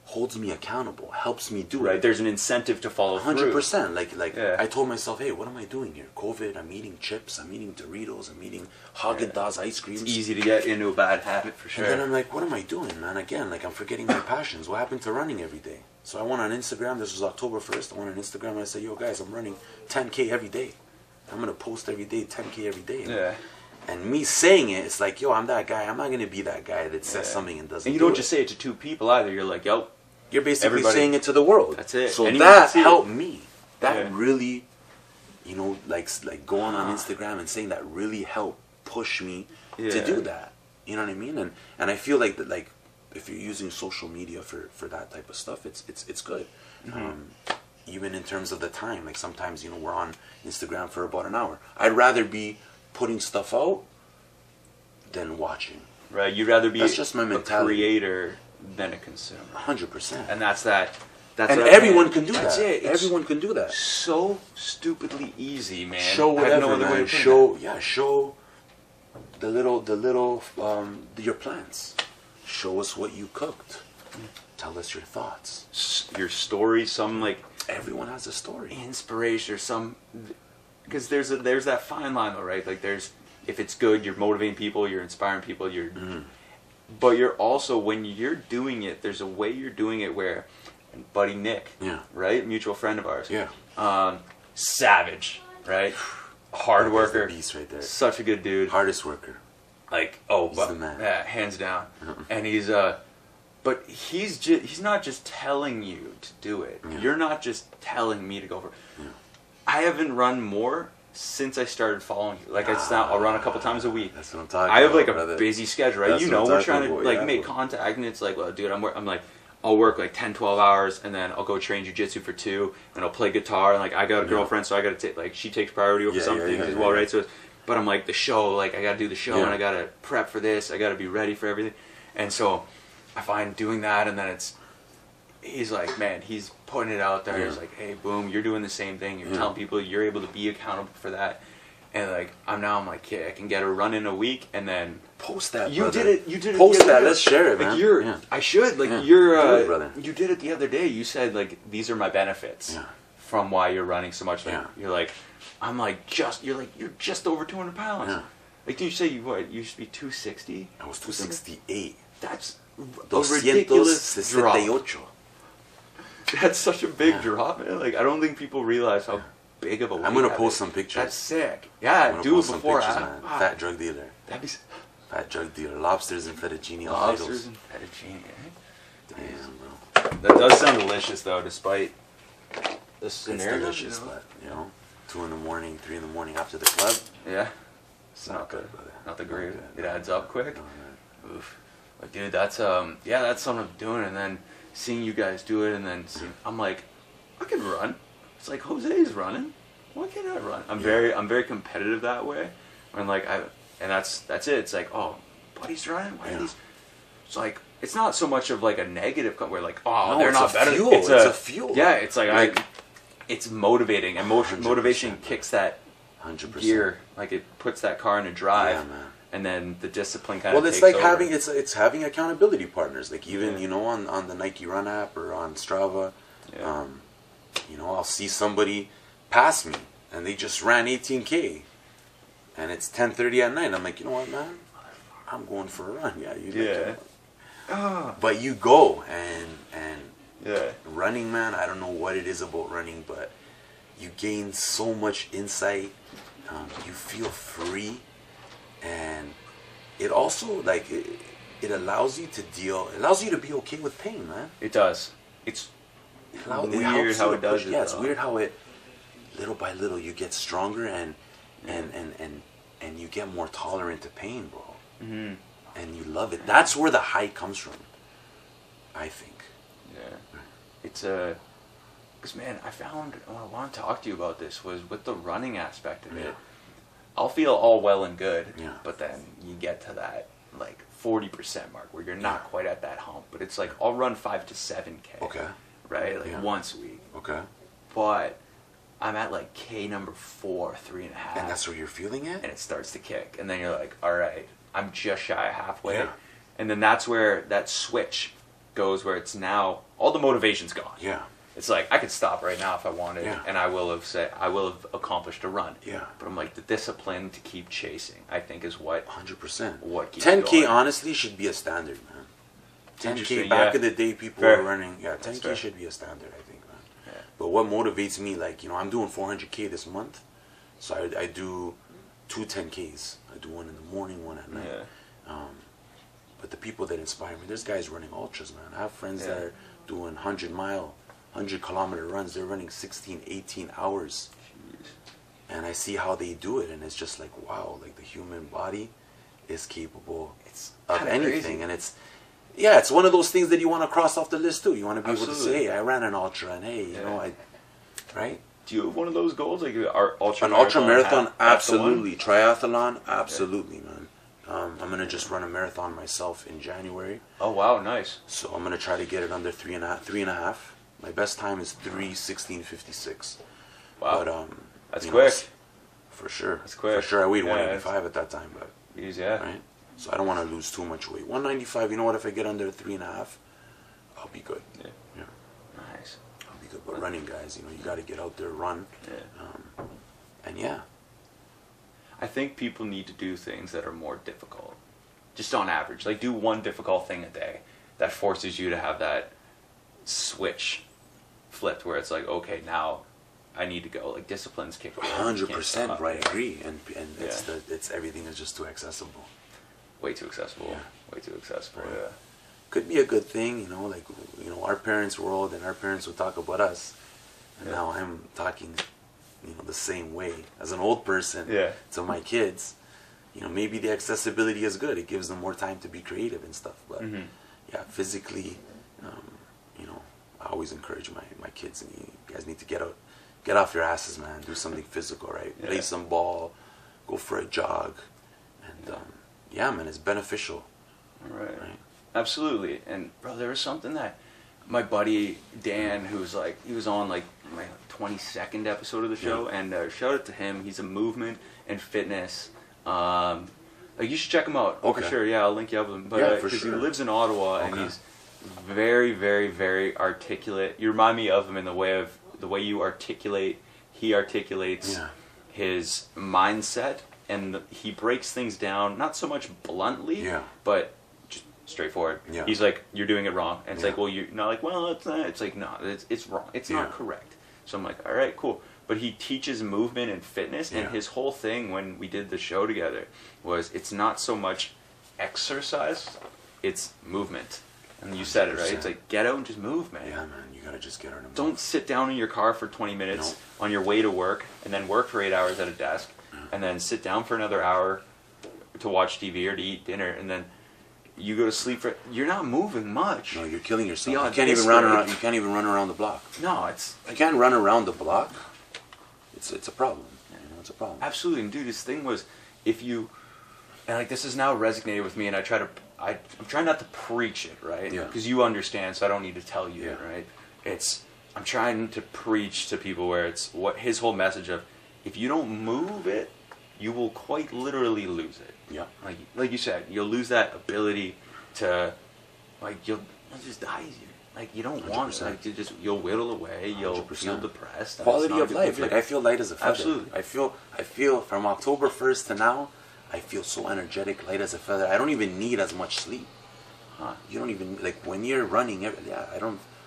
holds me accountable, helps me do it. Right, there's an incentive to follow 100%. Like I told myself, hey, what am I doing here? COVID, I'm eating chips, I'm eating Doritos, I'm eating Haagen-Dazs ice creams. It's easy to get into a bad habit for sure. And then I'm like, what am I doing, man? Again, like I'm forgetting my passions. What happened to running every day? So I went on Instagram, this was October 1st, I went on Instagram and I said, yo guys, I'm running 10K every day. I'm going to post every day, 10K every day. And me saying it, it's like, yo, I'm that guy. I'm not going to be that guy that says something and doesn't do it. And you don't just say it to two people either. You're like, yo, you're basically saying it to the world. That's it. So that helped me. That really, you know, like going on Instagram and saying that really helped push me to do that. You know what I mean? And I feel like that, like if you're using social media for that type of stuff, it's good. Even in terms of the time, like sometimes, you know, we're on Instagram for about an hour. I'd rather be putting stuff out than watching. Right, you'd rather be that's just my mentality. A creator than a consumer. 100%. And that's that. And everyone can do that. Everyone can do that. So stupidly easy, man. Show whatever, man. Show the little your plants. Show us what you cooked. Tell us your thoughts. Your story, some like everyone has a story. Inspiration or some, because there's that fine line though, right? Like if it's good, you're motivating people, you're inspiring people, but you're also, when you're doing it, there's a way you're doing it where, and buddy Nick, right, mutual friend of ours, savage, right, hard worker, beast right there, such a good dude, hardest worker, like he's the man. Yeah, hands down, and he's but he's not just telling you to do it. You're not just telling me to go for it. I haven't run more since I started following you. Like I'll run a couple times a week. That's what I'm talking about. I have like a busy schedule, right? That's we're trying to make contact, and it's like, well, dude, I'm like, I'll work like 10, 12 hours, and then I'll go train jiu-jitsu for 2, and I'll play guitar, and like I got a girlfriend, so I got to take, like, she takes priority over some things as well, right? So, but I'm like, the show, like I got to do the show, and I got to prep for this, I got to be ready for everything, and so I find doing that, and then he's like, man, he's putting it out there. He's like, hey, boom, you're doing the same thing. You're telling people you're able to be accountable for that. And like, I'm like, yeah, I can get a run in a week, and then post that. You did it. Post that. Let's share it, like man. I should. Like you did it the other day. You said like, these are my benefits from why you're running so much. Like, you're like, I'm like you're just over 200 pounds. Like, did you say you used to be 260? I was 268. That's a ridiculous drop. 268. That's such a big drop, man. Like, I don't think people realize how big of a weight I'm gonna post some pictures. That's sick. Yeah, do it before. Fat drug dealer. Fat drug dealer. Lobsters and fettuccine. Lobsters and fettuccine. Damn, bro. That does sound delicious, though, despite the scenario. It's delicious, but 2 in the morning, 3 in the morning after the club. Yeah, it's not good, brother. Not the great. It adds up quick. No, oof. But dude, that's that's something I'm doing, and then seeing you guys do it, and then I'm like, I can run. It's like Jose's running. Why can't I run? I'm very competitive that way. When like that's it. It's like, oh, buddy's running. Why are these? It's like, it's not so much of like a negative where like, oh, they're not better. Fuel. It's a fuel. Yeah, it's like it's motivating. And motivation kicks that 100%. gear. Like it puts that car in a drive. Yeah, man. And then the discipline kind of Well, it's takes like over. having it's having accountability partners. Like even you know on the Nike Run app or on Strava, you know, I'll see somebody pass me and they just ran 18K, and it's 10:30 at night. I'm like, you know what, man, I'm going for a run. Yeah, you but you go and running, man. I don't know what it is about running, but you gain so much insight. You feel free. And it also, like, it allows you to it allows you to be okay with pain, man. It does. It's weird how it does it. Yeah, it's weird how it, little by little, you get stronger and you get more tolerant to pain, bro. Mm-hmm. And you love it. That's where the high comes from, I think. Yeah. It's because, man, I found, I want to talk to you about this, was with the running aspect of it. I'll feel all well and good, but then you get to that like 40% mark where you're not quite at that hump. But it's like I'll run 5 to 7K, right? Like once a week. But I'm at like K number 4, 3.5, and that's where you're feeling it, and it starts to kick, and then you're like, all right, I'm just shy of halfway, and then that's where that switch goes, where it's now all the motivation's gone. It's like I could stop right now if I wanted, and I will have accomplished a run. But I'm like, the discipline to keep chasing, I think, is what 100%. What keeps 10K going. honestly should be a standard, man. 10K back in the day, people were running. 10K should be a standard, I think, man. But what motivates me, like, you know, I'm doing 400K this month, so I do 2 10Ks. I do one in the morning, one at night. But the people that inspire me, there's guys running ultras, man. I have friends that are doing 100-kilometer runs. They're running 16, 18 hours. Jeez. And I see how they do it, and it's just like, wow, like the human body is capable of anything. Crazy. And it's one of those things that you want to cross off the list too. You want to be able to say, hey, I ran an ultra, and hey, you know, right? Do you have one of those goals, like ultra marathon? Absolutely. Triathlon? Absolutely, man. I'm going to just run a marathon myself in January. Oh, wow, nice. So I'm going to try to get it under 3.5. My best time is 3:16:56. Wow. But, that's quick. For sure. That's quick. For sure. I weighed 185 at that time. But right? So I don't want to lose too much weight. 195, you know what? If I get under 3.5, I'll be good. Yeah. Nice. I'll be good. But running, guys, you know, you got to get out there, run. And I think people need to do things that are more difficult. Just on average. Like, do one difficult thing a day that forces you to have that switch flipped where it's like, okay, now I need to go. Like, discipline's kicking in. 100%, right? I agree. And it's everything is just too accessible. Way too accessible. Way too accessible. Right. Could be a good thing, you know, like, you know, our parents were old and our parents would talk about us. And now I'm talking, you know, the same way as an old person to my kids. You know, maybe the accessibility is good. It gives them more time to be creative and stuff. But physically, you know, I always encourage my kids, and you guys need to get off your asses, man. Do something physical, right? Play some ball, go for a jog, and man, it's beneficial. Right. Absolutely. And bro, there was something that my buddy Dan, who's like, he was on like my 22nd episode of the show, and shout out to him. He's a movement and fitness. Like, you should check him out for sure. Yeah, I'll link you up with him. But because he lives in Ottawa, and he's very, very, very articulate. You remind me of him in the way you articulate. He articulates his mindset, and he breaks things down not so much bluntly, but just straightforward. He's like, you're doing it wrong, and it's like, well, you're not like, well, it's not. It's like, no, it's wrong. It's not correct. So I'm like, all right, cool. But he teaches movement and fitness, and his whole thing when we did the show together was, it's not so much exercise, it's movement. And you said it, right? It's like, get out and just move, man. Yeah, man, you gotta just get out and move. Don't sit down in your car for 20 minutes on your way to work, and then work for 8 hours at a desk, and then sit down for another hour to watch TV or to eat dinner, and then you go to sleep for. You're not moving much. No, you're killing yourself. You can't even run around. You can't even run around the block. No, it's. You can't run around the block. It's a problem. You know, it's a problem. Absolutely, and dude, this thing was, if you, and like this has now resonated with me, and I'm trying not to preach it, right? Yeah. Because you understand, so I don't need to tell you it, right? I'm trying to preach to people where it's what his whole message of, if you don't move it, you will quite literally lose it. Yeah. Like you said, you'll lose that ability to, like, you'll just die easier. Like, you don't want it. Like, you'll whittle away. You'll 100%. feel depressed. Quality of life. Like, I feel light as a feather. Absolutely. I feel from October 1st to now, I feel so energetic, light as a feather. I don't even need as much sleep. Huh. You don't even, like, when you're running,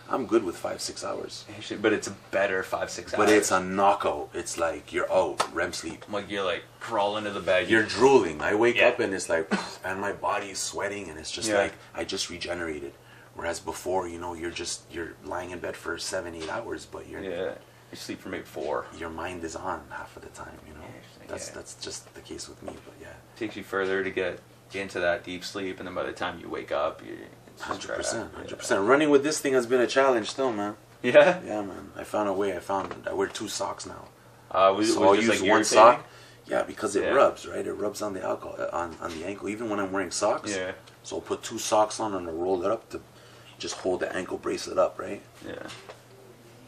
I'm good with 5-6 hours. Actually, but it's a better 5-6 hours. But it's a knockout. It's like you're out, REM sleep. Like, you're like crawling to the bed. You're drooling. I wake up and it's like, and my body is sweating, and it's just like I just regenerated. Whereas before, you know, you're lying in bed for 7-8 hours, but you sleep for maybe 4. Your mind is on half of the time. You know, that's just the case with me. But yeah, it takes you further to get into that deep sleep, and then by the time you wake up, you're 100%. Running with this thing has been a challenge, still, man. Yeah. Yeah, man. I found a way. I wear 2 socks now. So I'll use one sock. Yeah, because it rubs, right? It rubs on the on the ankle, even when I'm wearing socks. Yeah. So I'll put 2 socks on and I'll roll it up to just hold the ankle bracelet up, right? Yeah.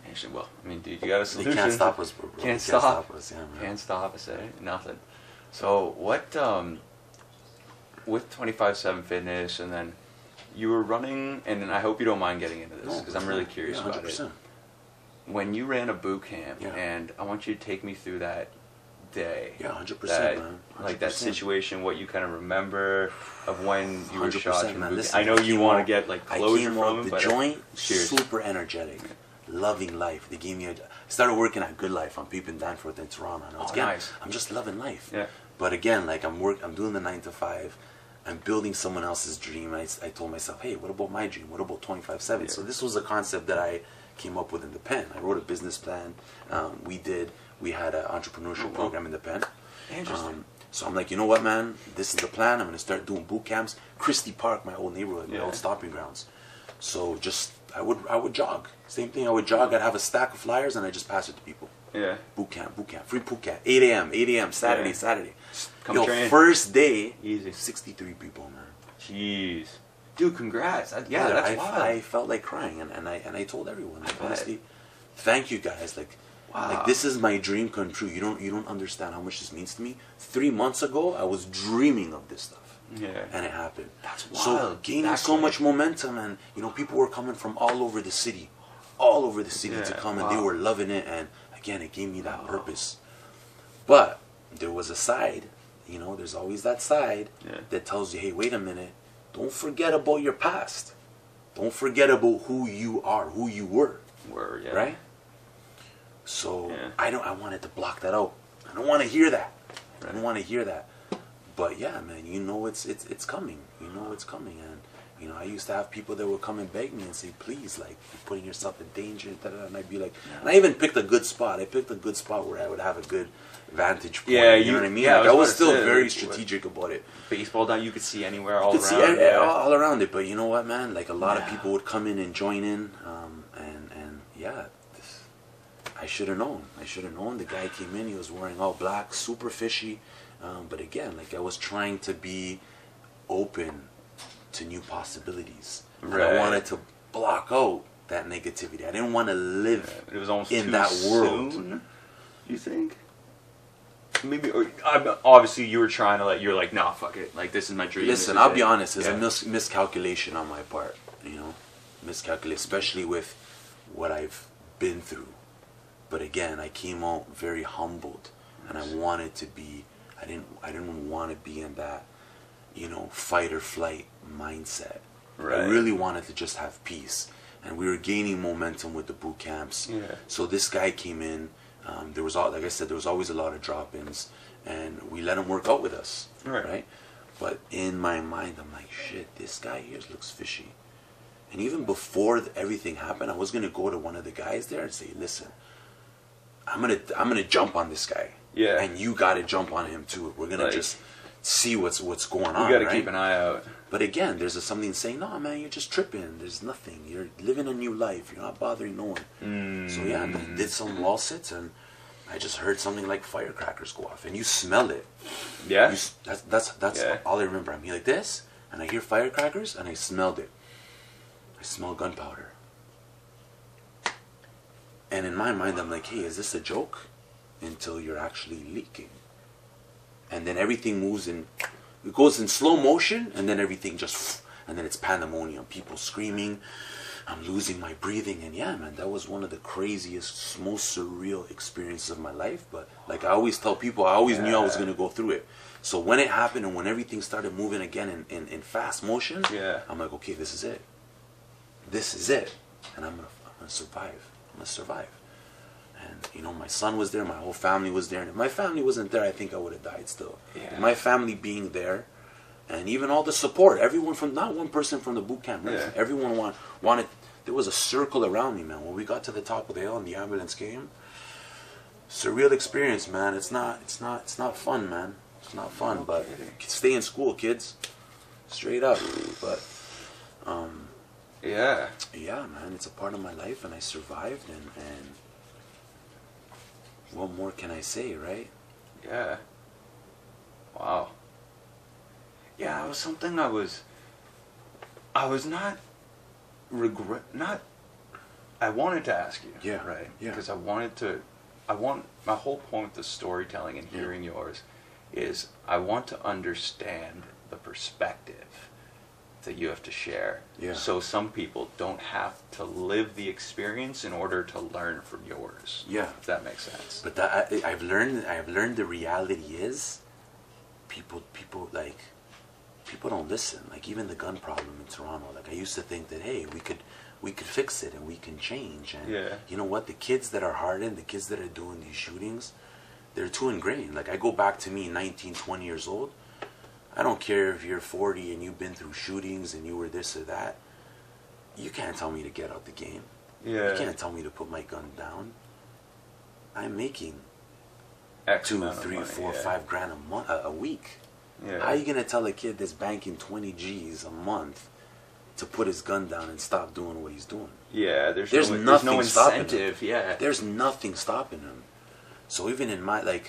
Actually, well, I mean, dude, you got a solution. They can't stop us, bro. Can't stop us, yeah, man. Can't stop us, eh? Nothing. So what, with 25/7 Fitness, and then you were running, and I hope you don't mind getting into this, because I'm really curious about it. When you ran a boot camp, and I want you to take me through that day. Yeah, 100%, man. 100%. Like that situation, what you kind of remember of when you were shot from man. boot Listen, camp. I know you want to get like closure from it, the but joint, super energetic, loving life. They gave me I started working at Good Life on Peep and Danforth in Toronto. And nice. I'm just loving life. Yeah. But again, like I'm doing the 9 to 5. I'm building someone else's dream. I told myself, hey, what about my dream? What about 25/7? Yeah. So this was a concept that I came up with in the pen. I wrote a business plan. We had an entrepreneurship program in the pen. Interesting. So I'm like, you know what, man? This is the plan. I'm going to start doing boot camps. Christie Park, my old neighborhood, my old stomping grounds. So I would jog. Same thing. I would jog. I'd have a stack of flyers and I just pass it to people. Yeah. Boot camp, free boot camp. 8 a.m. Saturday. Come train. First day, easy. 63 people, man. Jeez. Dude, congrats. That's wild. I felt like crying, and I told everyone, like, honestly, thank you guys. Like, wow. Like, this is my dream come true. You don't understand how much this means to me. 3 months ago, I was dreaming of this stuff. Yeah. And it happened. That's wild. So gaining so much momentum, and you know, people were coming from all over the city to come, and they were loving it. And again, it gave me that purpose. But there was a side, you know, there's always that side that tells you, hey, wait a minute, don't forget about your past. Don't forget about who you are, who you were. Right? So I wanted to block that out. I don't want to hear that. I don't want to hear that. But yeah, man, you know it's coming. You know it's coming. And you know, I used to have people that would come and beg me and say, please, like, you're putting yourself in danger, and I'd be like, and I even picked a good spot. I picked a good spot where I would have a good vantage point. Yeah, you know what I mean? Yeah, like, I was still very strategic about it. Baseball down, you could see anywhere, all around. All around it. But you know what, man? Like, a lot of people would come in and join in, I should have known. The guy came in, he was wearing all black, super fishy. But again, like, I was trying to be open to new possibilities. Right. I wanted to block out that negativity. I didn't want to live it was almost in that world. Soon, you think? Maybe, or obviously you were trying to, you're like, nah, fuck it. Like, this is my dream. Listen, I'll be honest. It's a miscalculation on my part. You know, miscalculation, especially with what I've been through. But again, I came out very humbled, and I wanted to be. I didn't want to be in that, you know, fight or flight mindset. Right. I really wanted to just have peace, and we were gaining momentum with the boot camps. Yeah. So this guy came in. There was, like I said, there was always a lot of drop-ins, and we let him work out with us. Right. But in my mind, I'm like, shit, this guy here looks fishy. And even before everything happened, I was gonna go to one of the guys there and say, listen, I'm gonna jump on this guy. Yeah. And you gotta jump on him too. We're gonna just see what's going on. You gotta keep an eye out. But again, there's something saying, no, man, you're just tripping. There's nothing. You're living a new life. You're not bothering no one. So yeah, I did some wall sits, and I just heard something like firecrackers go off, and you smell it. Yeah. That's all I remember. I'm like this, and I hear firecrackers, and I smelled it. I smell gunpowder. And in my mind, I'm like, hey, is this a joke? until you're actually leaking. And then everything moves in, it goes in slow motion, and then everything just, and then it's pandemonium. People screaming, I'm losing my breathing. And yeah, man, that was one of the craziest, most surreal experiences of my life. But like I always tell people, I always knew I was going to go through it. So when it happened and when everything started moving again in fast motion, I'm like, okay, this is it. This is it. And I'm gonna survive. I'm gonna survive. And you know, my son was there, my whole family was there. And if my family wasn't there, I think I would have died still. Yeah. My family being there, and even all the support, everyone from, not one person from the boot camp, right? Everyone wanted. There was a circle around me, man. When we got to the top of the hill and the ambulance came, surreal experience, man. It's not fun, man. It's not fun, but stay in school, kids. Straight up. But yeah, man, it's a part of my life, and I survived, and what more can I say, right? Yeah. Wow. Yeah, it was something I was not I wanted to ask you. Yeah. Right? Yeah. Because my whole point with the storytelling and hearing yours is I want to understand the perspective that you have to share. Yeah. So some people don't have to live the experience in order to learn from yours. Yeah. If that makes sense. But that I've learned the reality is people don't listen. Like even the gun problem in Toronto, like I used to think that, hey, we could fix it and we can change. And you know what? The kids that are hardened, the kids that are doing these shootings, they're too ingrained. Like I go back to me 19, 20 years old. I don't care if you're 40 and you've been through shootings and you were this or that. You can't tell me to get out the game. Yeah. You can't tell me to put my gun down. I'm making X 2, 3, 4, 5 grand a week. Yeah. How are you gonna tell a kid that's banking 20 G's a month to put his gun down and stop doing what he's doing? Yeah, there's no nothing stopping incentive. him. Yeah. There's nothing stopping him. So even in my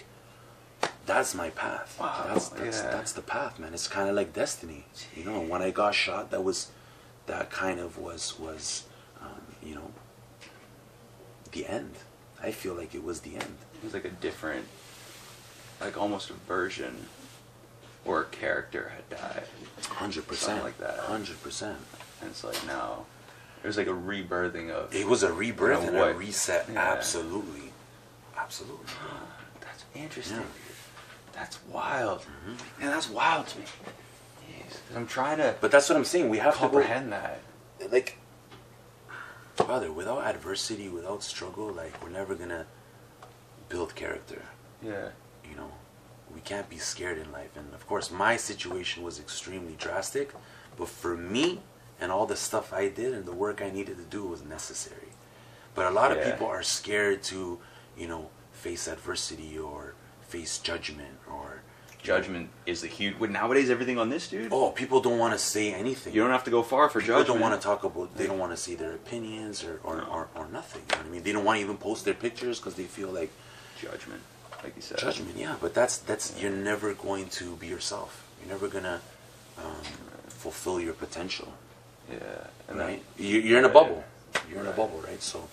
that's my path. Wow. That's the path, man. It's kind of like destiny. You know, when I got shot, that kind of was you know, the end. I feel like it was the end. It was like a different, like almost a version or a character had died. 100%. Something like that. 100%. And it's like, no. It was like a rebirthing of... It was a rebirth and a reset. Yeah. Absolutely. Absolutely. That's interesting. Yeah. That's wild. Mm-hmm. Man, that's wild to me. Jeez. I'm trying to... But that's what I'm saying. We have comprehend that. Like, brother, without adversity, without struggle, like, we're never going to build character. Yeah. You know? We can't be scared in life. And, of course, my situation was extremely drastic. But for me, and all the stuff I did and the work I needed to do was necessary. But a lot of people are scared to, you know, face adversity or face judgment or... Judgment is the huge... Nowadays, everything on this, dude? Oh, people don't want to say anything. You don't have to go far for judgment. People don't want to talk about... They don't want to say their opinions or nothing. You know what I mean? They don't want to even post their pictures because they feel like... Judgment, like you said. Judgment, yeah. But that's you're never going to be yourself. You're never going to fulfill your potential. Yeah. And right? You're in a bubble. You're in a bubble, right? So...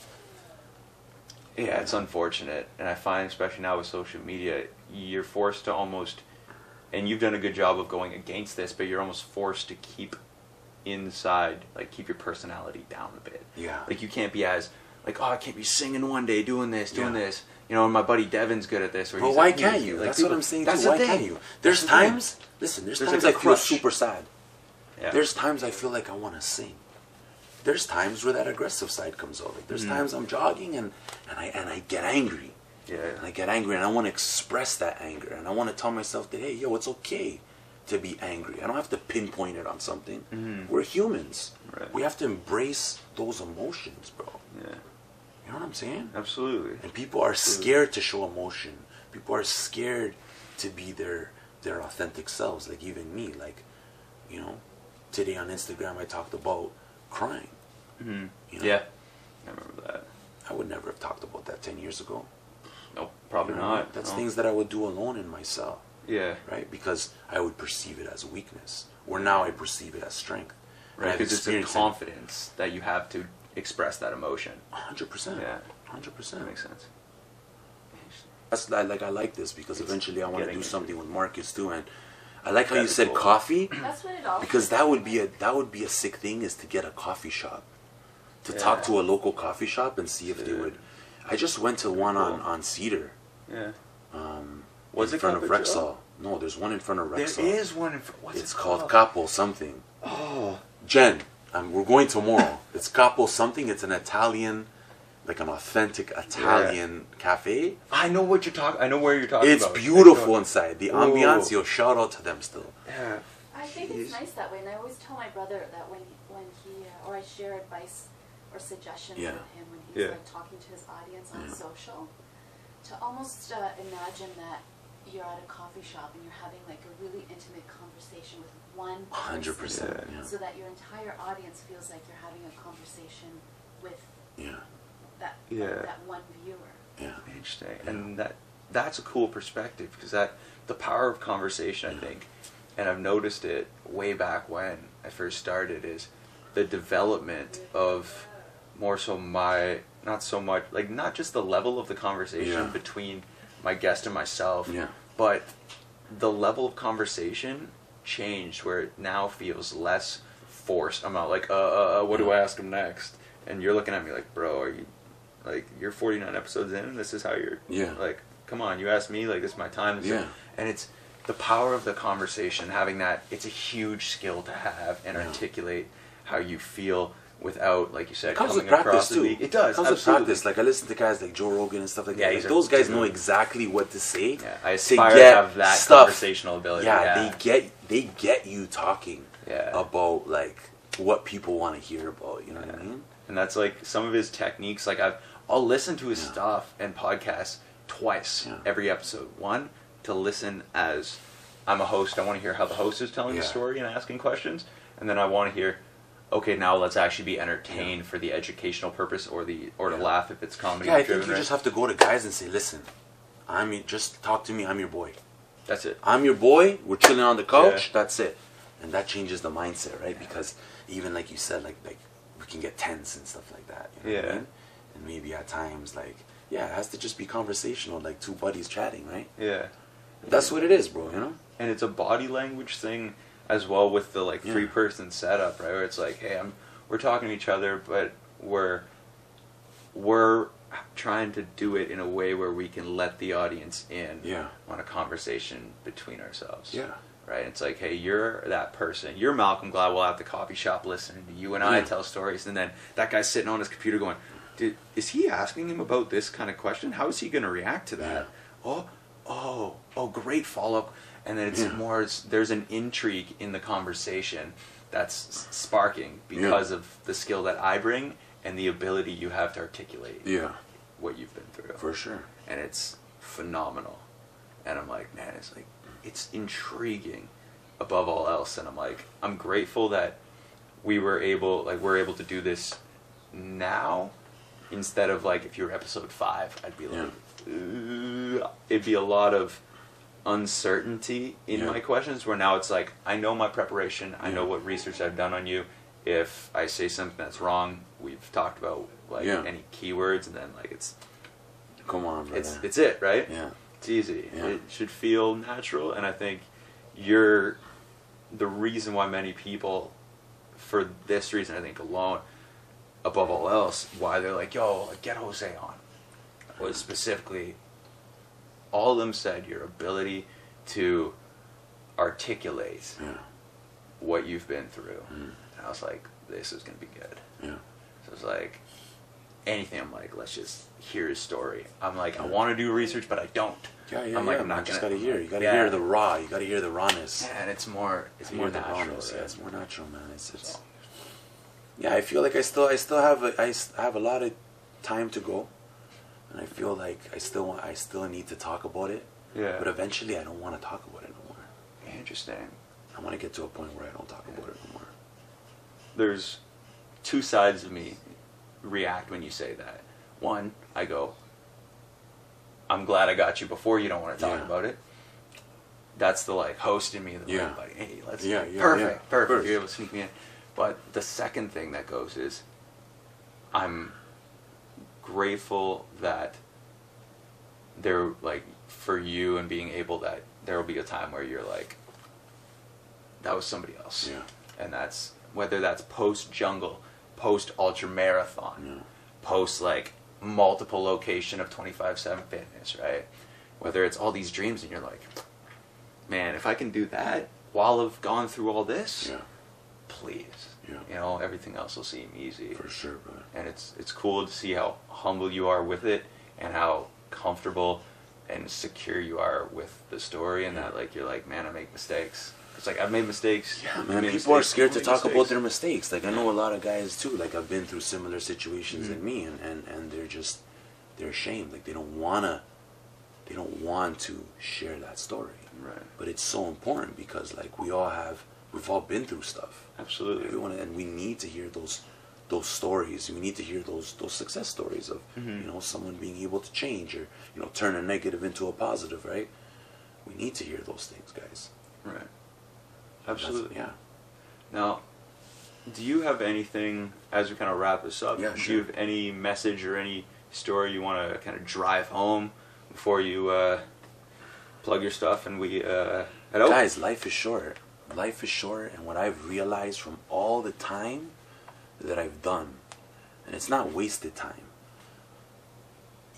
Yeah, it's unfortunate. And I find, especially now with social media, you're forced to almost, and you've done a good job of going against this, but you're almost forced to keep inside, like keep your personality down a bit. Yeah. Like you can't be as, like, oh, I can't be singing one day, doing this. You know, and my buddy Devin's good at this. But why can't you? Like, that's what I'm saying too. Why can't you? There's times, listen, there's times I feel super sad. Yeah. There's times I feel like I want to sing. There's times where that aggressive side comes out. Like there's times I'm jogging and I get angry. Yeah. And I get angry and I want to express that anger. And I want to tell myself that, hey, yo, it's okay to be angry. I don't have to pinpoint it on something. Mm-hmm. We're humans. Right. We have to embrace those emotions, bro. Yeah. You know what I'm saying? Absolutely. And people are scared to show emotion. People are scared to be their authentic selves. Like even me. Like, you know, today on Instagram I talked about crying. Mm-hmm. You know? Yeah, I remember that. I would never have talked about that 10 years ago. Nope, probably not. That's things that I would do alone in my cell. Yeah. Right? Because I would perceive it as weakness. Or now I perceive it as strength. Right, because it's a confidence that you have to express that emotion. 100%. Yeah. 100%. That makes sense. That's like I like this because eventually I want to do something with Marcus too, and I like how you That'd be said cool. coffee. That's what it all. Because that would be a sick thing, is to get a coffee shop, to talk to a local coffee shop and see if they would. I just went to one on Cedar. Yeah. Was it in front of Rexall? No, there's one in front of Rexall. There is one in front. What's It's it called Capo something. Oh. Jen, we're going tomorrow. It's Capo something. It's an Italian, like an authentic Italian cafe. I know what you're talking. I know where you're talking It's about. beautiful inside. The ambiance. Yo, shout out to them still. Yeah. I think it's nice that way, and I always tell my brother that when he or I share advice or suggestions with him when he's like talking to his audience on social, to almost imagine that you're at a coffee shop and you're having like a really intimate conversation with one person, 100%. so that your entire audience feels like you're having a conversation with that one viewer. Yeah. Interesting. And that's a cool perspective, because the power of conversation, I think, and I've noticed it way back when I first started, is the development of more so not so much, like, not just the level of the conversation between my guest and myself, but the level of conversation changed, where it now feels less forced. I'm not like, what do I ask him next? And you're looking at me like, bro, are you, like, you're 49 episodes in and this is how you're, like, come on, you asked me, like, this is my time. And it's the power of the conversation, having that, it's a huge skill to have and articulate how you feel without, like you said, it comes coming with practice across too. It does. It comes with practice. Like, I listen to guys like Joe Rogan and stuff like that. Like, those guys know exactly what to say. Yeah, I aspire to have that conversational ability. They get you talking about, like, what people want to hear about. You know what I mean? And that's like some of his techniques. Like, I'll listen to his stuff and podcasts twice every episode. One, to listen as I'm a host. I want to hear how the host is telling the story and asking questions. And then I want to hear, okay, now let's actually be entertained for the educational purpose, or to laugh if it's comedy. Yeah, I think you just have to go to guys and say, listen, just talk to me. I'm your boy. That's it. I'm your boy. We're chilling on the couch. That's it. And that changes the mindset, right? Because even like you said, like we can get tense and stuff like that. You know what I mean? And maybe at times, like, it has to just be conversational, like two buddies chatting, right? Yeah. That's what it is, bro, you know? And it's a body language thing as well, with the, like, 3-person setup, right? Where it's like, hey, we're talking to each other, but we're trying to do it in a way where we can let the audience in on a conversation between ourselves. Yeah. Right? It's like, hey, you're that person. You're Malcolm Gladwell at the coffee shop listening to you and I tell stories, and then that guy's sitting on his computer going, is he asking him about this kind of question? How is he going to react to that? Oh, great follow-up. And then it's more, there's an intrigue in the conversation that's sparking because of the skill that I bring and the ability you have to articulate what you've been through. For sure. And it's phenomenal. And I'm like, man, it's intriguing above all else. And I'm like, I'm grateful that we're able to do this now, instead of, like, if you were episode 5, I'd be like, it'd be a lot of uncertainty in my questions, where now it's like, I know my preparation, I know what research I've done on you. If I say something that's wrong, we've talked about, like, any keywords, and then, like, it's, come on, brother. It's it, right? Yeah. It's easy. Yeah. It should feel natural, and I think you're the reason why many people, for this reason, I think alone, above all else, why they're like, yo, get Jose on, was specifically, all of them said your ability to articulate what you've been through. And I was like, this is going to be good. Yeah. So it's like, anything, I'm like, let's just hear his story. I'm like, I want to do research, but I don't. I'm like, I'm not just gotta hear. You gotta hear the raw. You gotta hear the rawness. Yeah, and it's more natural. Right? Yeah, it's more natural, man. It's yeah, I feel like I still have a lot of time to go, and I feel like I still need to talk about it. Yeah. But eventually, I don't want to talk about it no more. Interesting. I want to get to a point where I don't talk about it no more. There's two sides of me react when you say that. One, I go, I'm glad I got you before you don't want to talk about it. That's the, like, host in me that's like, hey, let's perfect. You're able to sneak me in. But the second thing that goes is, I'm grateful that there, like, for you and being able that there will be a time where you're like, that was somebody else. Yeah. And that's, whether that's post jungle, post ultra marathon, post like multiple location of 24/7 fitness, right? Whether it's all these dreams and you're like, man, if I can do that while I've gone through all this, please. Yeah. You know, everything else will seem easy. For sure, brother. And it's cool to see how humble you are with it and how comfortable and secure you are with the story, and that, like, you're like, man, I make mistakes. It's like, I've made mistakes. Yeah, man, people are scared to talk about their mistakes. Like, I know a lot of guys too, like, I've been through similar situations than me, and they're ashamed. Like, they don't want to share that story. Right. But it's so important because, like, we've all been through stuff. Absolutely. And we need to hear those stories. We need to hear those success stories of, you know, someone being able to change, or, you know, turn a negative into a positive, right? We need to hear those things, guys. Right. Absolutely. Yeah. Now, do you have anything, as we kind of wrap this up, Yeah, do sure. you have any message or any story you want to kind of drive home before you plug your stuff and we head out? Guys, life is short. Life is short, and what I've realized from all the time that I've done, and it's not wasted time,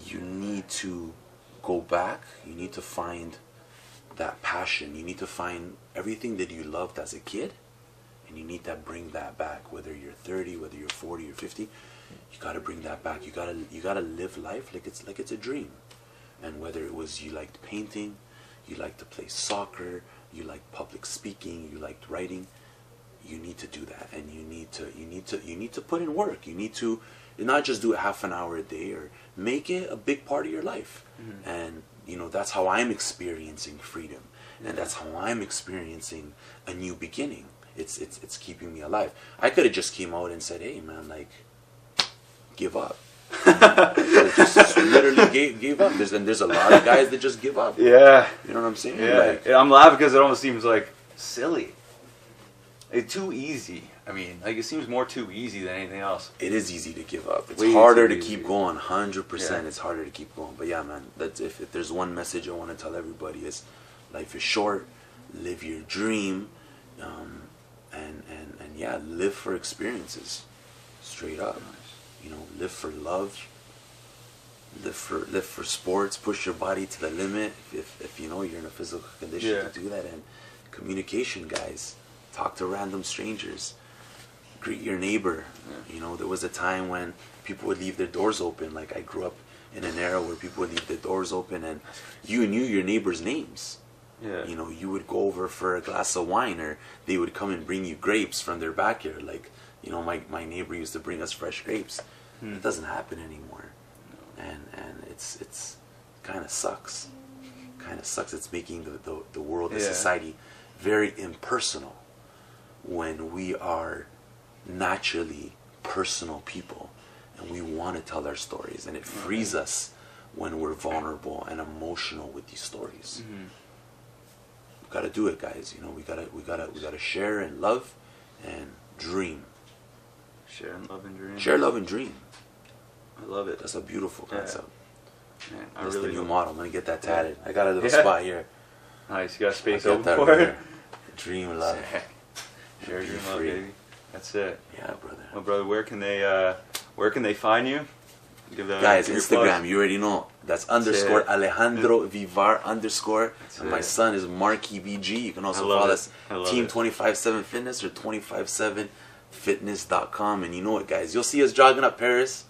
you need to go back, you need to find that passion, you need to find everything that you loved as a kid, and you need to bring that back. Whether you're 30, whether you're 40 or 50, you got to bring that back. You got to live life like it's a dream. And whether it was you liked painting, you liked to play soccer, you liked public speaking, you liked writing, you need to do that, and you need to put in work. You need to not just do it half an hour a day, or make it a big part of your life. And you know, that's how I'm experiencing freedom, and that's how I'm experiencing a new beginning. It's keeping me alive. I could have just came out and said, hey man, like, give up. Just literally gave up. There's a lot of guys that just give up. Yeah. You know what I'm saying? Yeah. Like, I'm laughing because it almost seems like silly. It's too easy. I mean, like, it seems more too easy than anything else. it is easy to give up. It's Way harder too to easy. keep going. 100%. Yeah. It's harder to keep going. But yeah, man, that's if there's one message I want to tell everybody is, life is short. Live your dream, and yeah, live for experiences. Straight up. You know, live for love. Live for sports. Push your body to the limit if you know you're in a physical condition to do that. And communication, guys. Talk to random strangers. Greet your neighbor. You know, there was a time when people would leave their doors open. Like, I grew up in an era where people would leave their doors open, and you knew your neighbors' names. Yeah. You know, you would go over for a glass of wine, or they would come and bring you grapes from their backyard. Like, you know, my neighbor used to bring us fresh grapes. It doesn't happen anymore. And it's kind of sucks. Kind of sucks. It's making the world, the society, very impersonal, when we are naturally personal people, and we want to tell our stories, and it frees us when we're vulnerable and emotional with these stories. We gotta do it, guys. You know, we gotta share and love and dream. Share and love and dream. Share, love, and dream. I love it. That's a beautiful concept. Man, That's really the new do. model. I'm gonna get that tatted. I got a little spot here. Nice. You got space I got open that for right it? here. Dream, love. Share Be dream, love, free. baby. That's it. Yeah, brother. Well, brother, where can they find you? Give them, Guys, give your Instagram, plugs. you already know. That's underscore it. Alejandro Vivar underscore. That's And my it. son is Marky BG. You can also I love follow it. us I love Team it. 257 Fitness or 257fitness.com. And you know what, guys? You'll see us jogging up Paris.